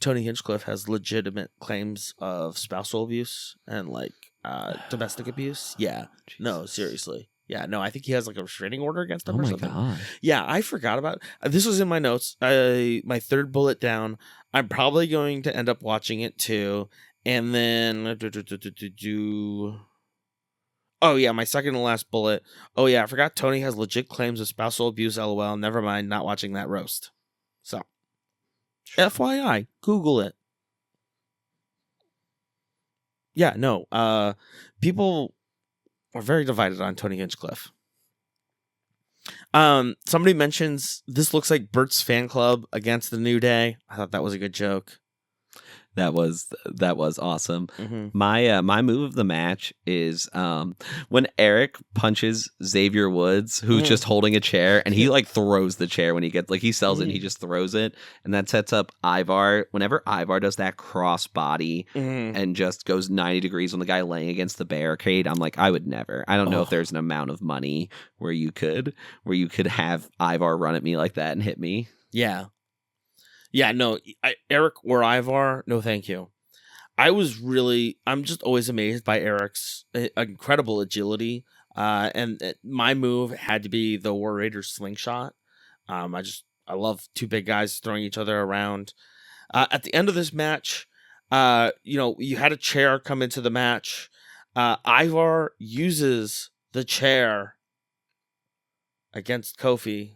Tony Hinchcliffe has legitimate claims of spousal abuse and like domestic abuse. Yeah. Jesus. No, seriously. Yeah, no, I think he has like a restraining order against him or something. God. Yeah, I forgot about it. This was in my notes. My third bullet down. I'm probably going to end up watching it too. And then oh yeah, my second and last bullet. Oh yeah, I forgot Tony has legit claims of spousal abuse. LOL. Never mind, not watching that roast. So, FYI, Google it. Yeah, no. People are very divided on Tony Hinchcliffe. Somebody mentions this looks like Bert's fan club against the New Day. I thought that was a good joke. That was awesome. Mm-hmm. My move of the match is when Eric punches Xavier Woods, who's just holding a chair, and he like throws the chair when he gets he sells it and he just throws it, and that sets up Ivar. Whenever Ivar does that cross body and just goes 90 degrees on the guy laying against the barricade, I'm like, I would never. I don't know if there's an amount of money where you could have Ivar run at me like that and hit me. Yeah. Yeah, no, Eric or Ivar, no thank you. I'm just always amazed by Eric's incredible agility. And my move had to be the War Raiders slingshot. I love two big guys throwing each other around. At the end of this match, you had a chair come into the match. Ivar uses the chair against Kofi.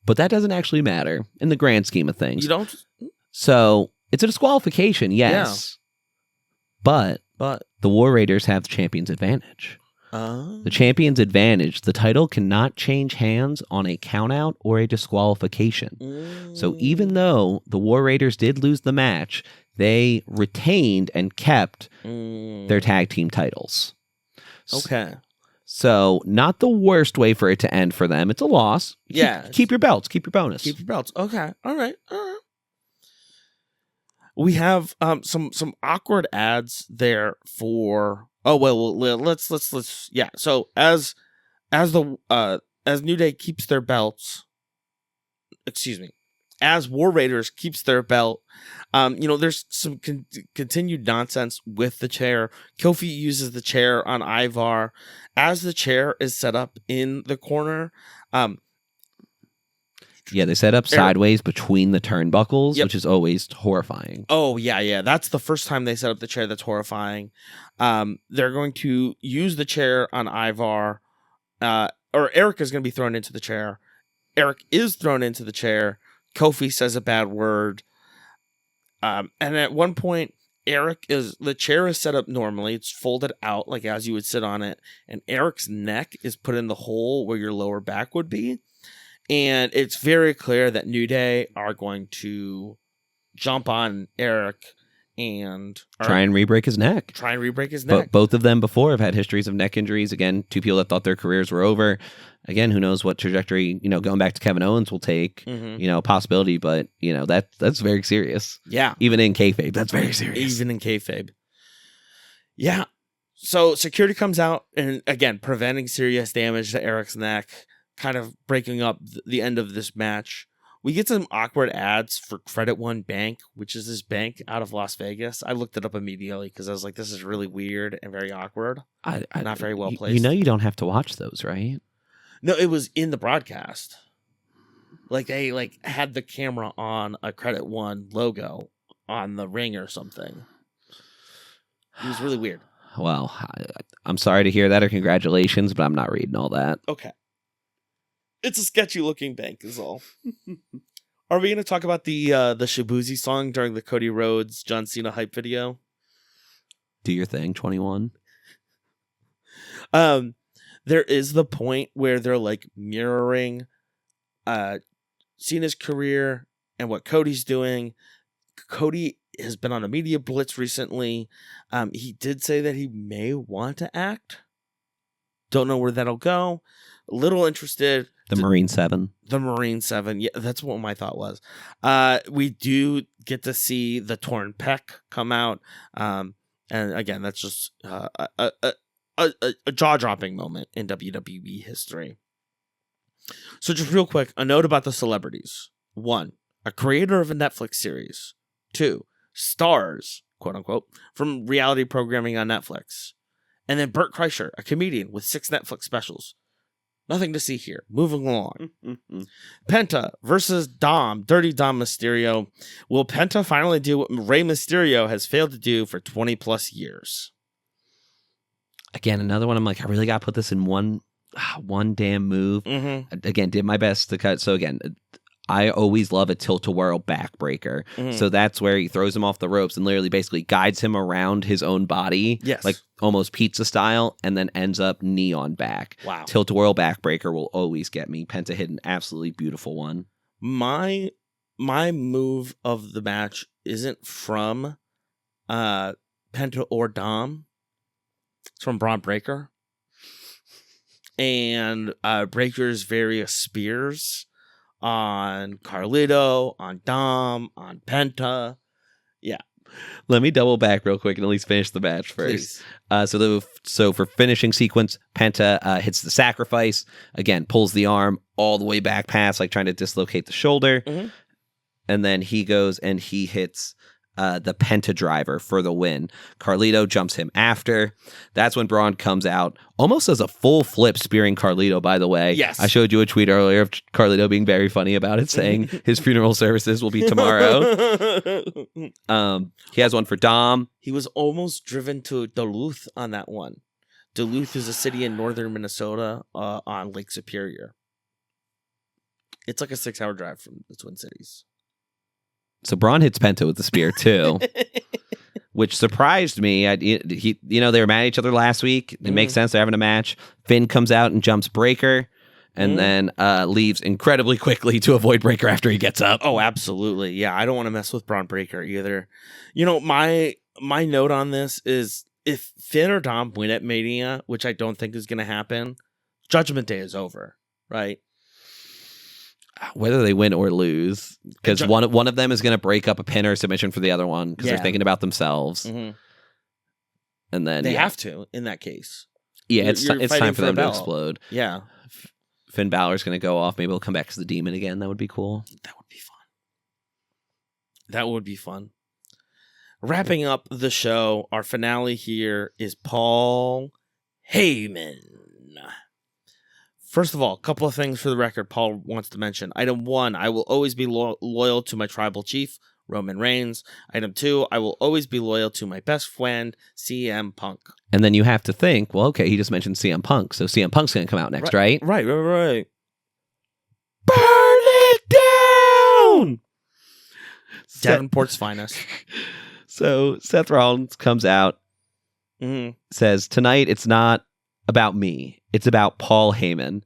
But that doesn't actually matter in the grand scheme of things. You don't? So it's a disqualification, yes. Yeah. But the War Raiders have the champion's advantage. The champion's advantage, the title cannot change hands on a countout or a disqualification. So even though the War Raiders did lose the match, they retained and kept their tag team titles. Okay. So, not the worst way for it to end for them. It's a loss. Yeah. Keep your belts. Keep your bonus. Keep your belts. Okay. All right. We have some awkward ads there for. Oh well, let's yeah. So as New Day keeps their belts. Excuse me. As War Raiders keeps their belt, there's some continued nonsense with the chair. Kofi uses the chair on Ivar. As the chair is set up in the corner, they set up sideways between the turnbuckles, which is always horrifying. Oh, yeah. That's the first time they set up the chair. That's horrifying. They're going to use the chair on Ivar, or Eric is going to be thrown into the chair. Eric is thrown into the chair. Kofi says a bad word. And at one point, the chair is set up normally. It's folded out like as you would sit on it. And Eric's neck is put in the hole where your lower back would be. And it's very clear that New Day are going to jump on Eric and try and re-break his neck. But both of them before have had histories of neck injuries. Again, two people that thought their careers were over. Again, who knows what trajectory, going back to Kevin Owens will take, a possibility, but that's very serious. Yeah. Even in kayfabe, that's very serious. Even in kayfabe. Yeah. So security comes out and again, preventing serious damage to Eric's neck, kind of breaking up the end of this match. We get some awkward ads for Credit One Bank, which is this bank out of Las Vegas. I looked it up immediately because I was like, this is really weird and very awkward. Not very well placed. You don't have to watch those, right? No, it was in the broadcast. Like they had the camera on a Credit One logo on the ring or something. It was really weird. Well, I'm sorry to hear that, or congratulations, but I'm not reading all that. Okay. It's a sketchy looking bank is all. Are we going to talk about the Shibuzi song during the Cody Rhodes John Cena hype video? Do your thing, 21. There is the point where they're like mirroring Cena's career and what Cody's doing. Cody has been on a media blitz recently. He did say that he may want to act. Don't know where that'll go. A little interested. The Marine 7. The Marine 7. Yeah, that's what my thought was. We do get to see the torn pec come out. And again, that's just a jaw-dropping moment in WWE history. So just real quick, a note about the celebrities. 1, a creator of a Netflix series. 2, stars, quote-unquote, from reality programming on Netflix. And then Bert Kreischer, a comedian with 6 Netflix specials. Nothing to see here. Moving along. Penta versus Dirty Dom Mysterio. Will Penta finally do what Rey Mysterio has failed to do for 20 plus years? Again, another one. I'm like, I really got to put this in one damn move. Again, did my best to cut. So again, I always love a tilt-a-whirl backbreaker. So that's where he throws him off the ropes and literally basically guides him around his own body. Yes. Like almost pizza style, and then ends up knee on back. Wow. Tilt-a-whirl backbreaker will always get me. Penta hit an absolutely beautiful one. My my move of the match isn't from Penta or Dom. It's from Braun Breaker. And Breaker's various spears on Carlito, on Dom, on Penta. Yeah. Let me double back real quick and at least finish the match first. So for finishing sequence, Penta hits the sacrifice. Again, pulls the arm all the way back past, like trying to dislocate the shoulder. Mm-hmm. And then he goes and he hits the Penta driver for the win. Carlito jumps him after. That's when Braun comes out, almost as a full flip, spearing Carlito, by the way. Yes. I showed you a tweet earlier of Carlito being very funny about it, saying his funeral services will be tomorrow. He has one for Dom. He was almost driven to Duluth on that one. Duluth is a city in northern Minnesota on Lake Superior. It's like a 6-hour drive from the Twin Cities. So Braun hits Penta with the spear too, which surprised me. They were mad at each other last week. It makes sense. They're having a match. Finn comes out and jumps Breaker, and then leaves incredibly quickly to avoid Breaker after he gets up. Oh, absolutely. Yeah, I don't want to mess with Braun Breaker either. My note on this is if Finn or Dom win at Mania, which I don't think is going to happen, Judgment Day is over, right? Whether they win or lose, because one of them is going to break up a pin or submission for the other one because they're thinking about themselves, and then they have to in that case. Yeah, it's time for them to explode. Yeah, Finn Balor's going to go off. Maybe he'll come back as the Demon again. That would be cool. That would be fun. Wrapping up the show, our finale here is Paul Heyman. First of all, a couple of things for the record Paul wants to mention. Item 1, I will always be loyal to my tribal chief, Roman Reigns. Item 2, I will always be loyal to my best friend, CM Punk. And then you have to think, well, okay, he just mentioned CM Punk, so CM Punk's going to come out next, right? Right. Burn it down! Davenport's finest. So Seth Rollins comes out, says, tonight it's not about me. It's about Paul Heyman.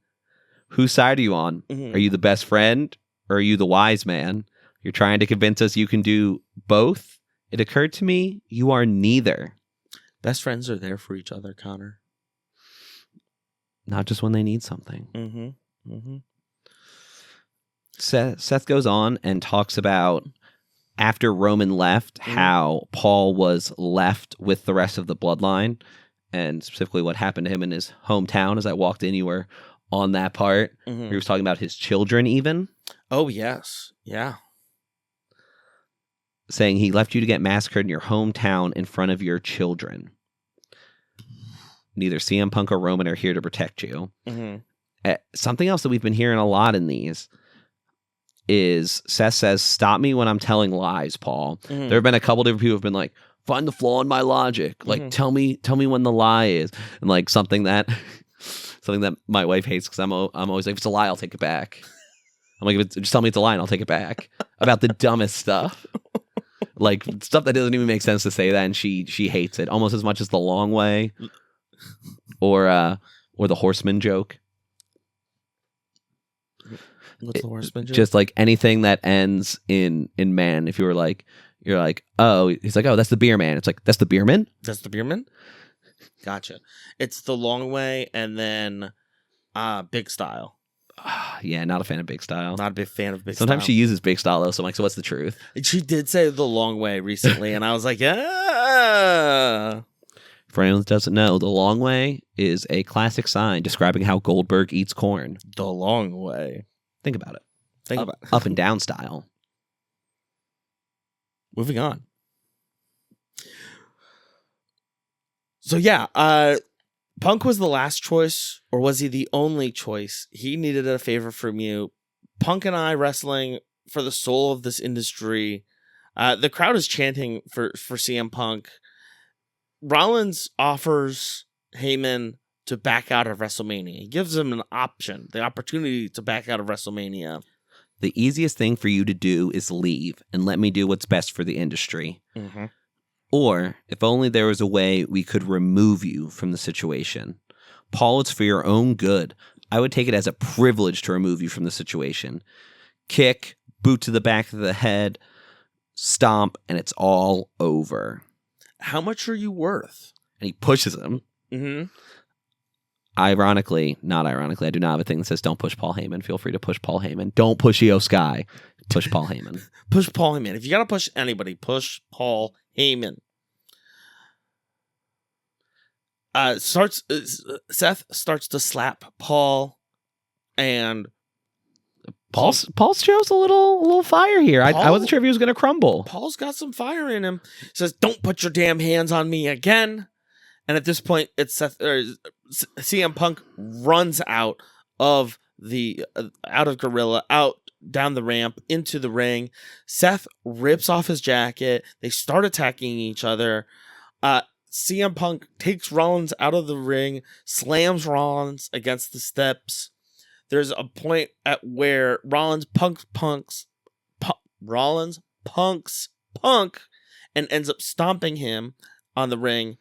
Whose side are you on? Are you the best friend or are you the wise man? You're trying to convince us you can do both? It occurred to me you are neither. Best friends are there for each other, Connor. Not just when they need something. Seth goes on and talks about after Roman left, how Paul was left with the rest of the bloodline. And specifically what happened to him in his hometown. As I walked in, you were on that part. He was talking about his children even. Oh, yes. Yeah. Saying he left you to get massacred in your hometown in front of your children. Neither CM Punk or Roman are here to protect you. Something else that we've been hearing a lot in these is Seth says, stop me when I'm telling lies, Paul. There have been a couple different people who have been like, find the flaw in my logic. Like, tell me when the lie is. And like something that my wife hates because I'm always like, if it's a lie, I'll take it back. I'm like, just tell me it's a lie and I'll take it back. About the dumbest stuff. Like stuff that doesn't even make sense to say that, and she hates it almost as much as the long way or the horseman joke. What's the horseman joke? Just like anything that ends in man. If you're like, oh, he's like, oh, that's the beer man. It's like, that's the beerman? That's the beerman? Gotcha. It's the long way and then big style. Yeah, not a fan of big style. Not a big fan of big style. Sometimes she uses big style though, so I'm like, so what's the truth? She did say the long way recently, and I was like, yeah. For anyone that doesn't know, the long way is a classic sign describing how Goldberg eats corn. The long way. Think about it. About it. Up and down style. Moving on. So yeah, Punk was the last choice, or was he the only choice? He needed a favor from you. Punk and I wrestling for the soul of this industry. The crowd is chanting for CM Punk. Rollins offers Heyman to back out of WrestleMania. He gives him an option, the opportunity to back out of WrestleMania. The easiest thing for you to do is leave and let me do what's best for the industry. Or, if only there was a way we could remove you from the situation. Paul, it's for your own good. I would take it as a privilege to remove you from the situation. Kick, boot to the back of the head, stomp, and it's all over. How much are you worth? And he pushes him. Mm-hmm. Ironically, not ironically, I do not have a thing that says don't push Paul Heyman. Feel free to push Paul Heyman. Don't push Iyo Sky. Push Paul Heyman. Push Paul Heyman. If you got to push anybody, push Paul Heyman. Seth starts to slap Paul, and Paul shows a little fire here. I wasn't sure if he was going to crumble. Paul's got some fire in him. He says, "Don't put your damn hands on me again." And at this point, it's CM Punk runs out of Gorilla, out down the ramp into the ring. Seth rips off his jacket. They start attacking each other. CM Punk takes Rollins out of the ring, slams Rollins against the steps. There's a point at where Rollins punks Punk and ends up stomping him on the ring.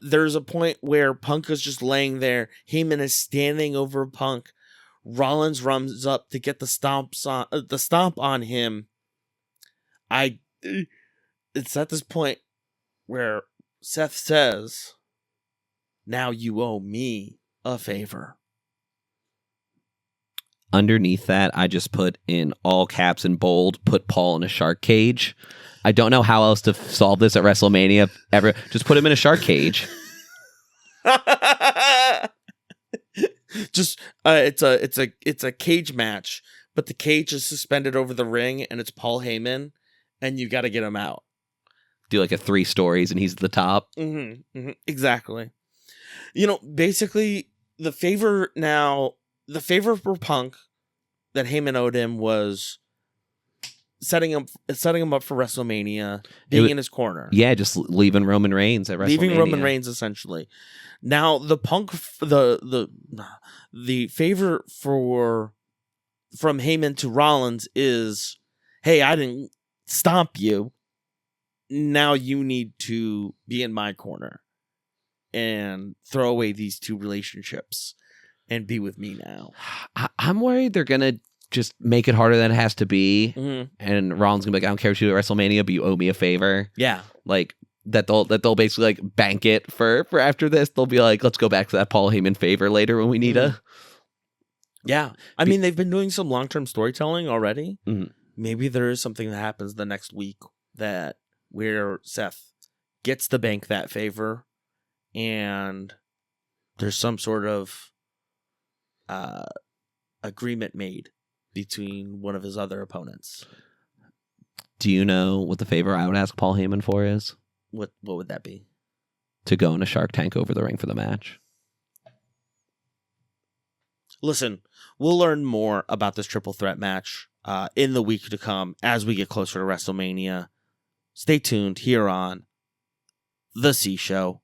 There's a point where Punk is just laying there. Heyman is standing over Punk. Rollins runs up to get the stomp on him. It's at this point where Seth says, "Now you owe me a favor." Underneath that, I just put in all caps and bold, put Paul in a shark cage. I don't know how else to solve this at WrestleMania ever. Just put him in a shark cage. Just it's a cage match, but the cage is suspended over the ring, and it's Paul Heyman, and you got to get him out. Do like a 3 stories, and he's at the top. Exactly. Basically, the favor for Punk that Heyman owed him was setting him up for WrestleMania, being in his corner. Yeah, just leaving Roman Reigns at WrestleMania. Leaving Roman Reigns, essentially. Now, the favor from Heyman to Rollins is, hey, I didn't stomp you. Now you need to be in my corner and throw away these 2 relationships and be with me now. I'm worried they're going to just make it harder than it has to be. Mm-hmm. And Rollins going to be like, I don't care what you do at WrestleMania, but you owe me a favor. Yeah. Like, that they'll basically like bank it for after this. They'll be like, let's go back to that Paul Heyman favor later when we need a. Yeah. I mean, they've been doing some long-term storytelling already. Mm-hmm. Maybe there is something that happens the next week where Seth gets to bank that favor, and there's some sort of agreement made between one of his other opponents. Do you know what the favor I would ask Paul Heyman for is? What would that be? To go in a shark tank over the ring for the match. Listen, we'll learn more about this triple threat match in the week to come as we get closer to WrestleMania. Stay tuned here on The C Show.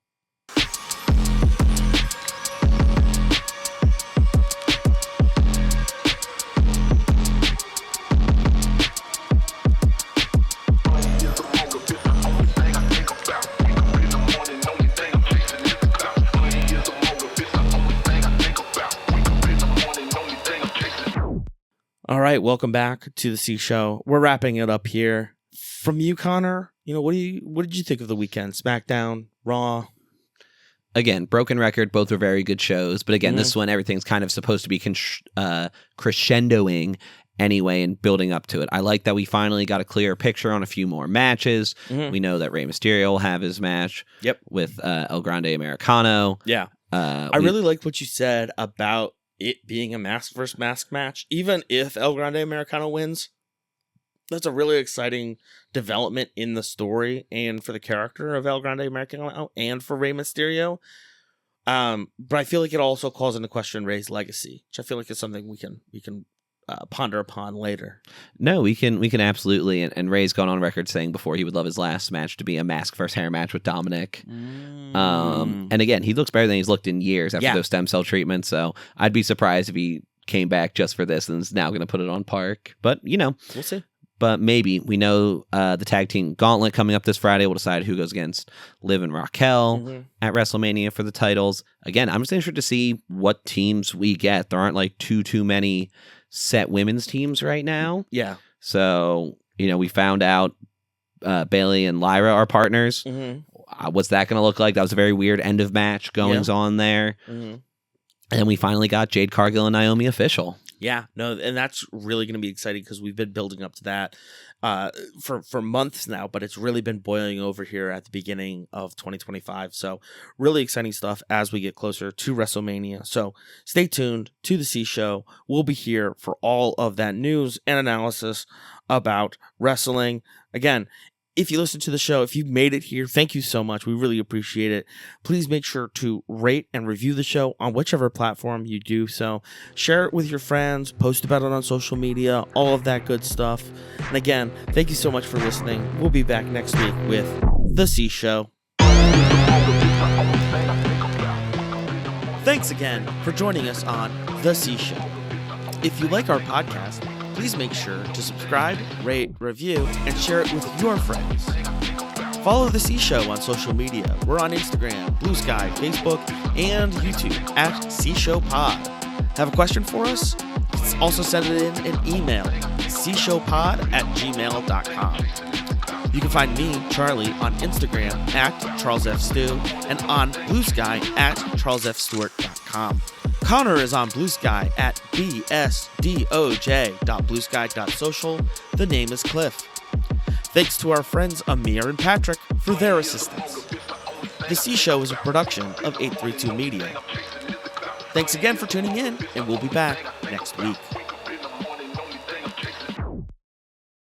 All right, welcome back to The C Show. We're wrapping it up here. From you, Connor, what did you think of the weekend? SmackDown, Raw? Again, broken record, both were very good shows. But again, this one, everything's kind of supposed to be crescendoing anyway and building up to it. I like that we finally got a clear picture on a few more matches. We know that Rey Mysterio will have his match with El Grande Americano. Yeah. I really liked what you said about it being a mask versus mask match. Even if El Grande Americano wins, that's a really exciting development in the story and for the character of El Grande Americano and for Rey Mysterio. But I feel like it also calls into question Rey's legacy, which I feel like is something we can ponder upon later. No, we can absolutely. And Ray's gone on record saying before he would love his last match to be a mask versus hair match with Dominic. And again, he looks better than he's looked in years after those stem cell treatments. So I'd be surprised if he came back just for this and is now going to put it on Park. But, we'll see. But maybe. We know the tag team gauntlet coming up this Friday will decide who goes against Liv and Raquel at WrestleMania for the titles. Again, I'm just interested to see what teams we get. There aren't like too many set women's teams right now. Yeah. So, we found out Bailey and Lyra are partners. What's that going to look like? That was a very weird end of match goings on there. And then we finally got Jade Cargill and Naomi official. Yeah, no, and that's really going to be exciting because we've been building up to that for months now, but it's really been boiling over here at the beginning of 2025. So really exciting stuff as we get closer to WrestleMania. So stay tuned to the C Show. We'll be here for all of that news and analysis about wrestling. Again, if you listen to the show, if you've made it here, thank you so much. We really appreciate it. Please make sure to rate and review the show on whichever platform you do so. Share it with your friends, post about it on social media, all of that good stuff. And again, thank you so much for listening. We'll be back next week with The C Show. Thanks again for joining us on The C Show. If you like our podcast, please make sure to subscribe, rate, review, and share it with your friends. Follow The C Show on social media. We're on Instagram, Blue Sky, Facebook, and YouTube at cshowpod. Have a question for us? Also send it in an email, cshowpod@gmail.com. You can find me, Charlie, on Instagram at CharlesFStew and on Blue Sky at CharlesFStewart.com. Connor is on Blue Sky at bsdoj.bluesky.social. The name is Cliff. Thanks to our friends Amir and Patrick for their assistance. The C Show is a production of 832 Media. Thanks again for tuning in, and we'll be back next week.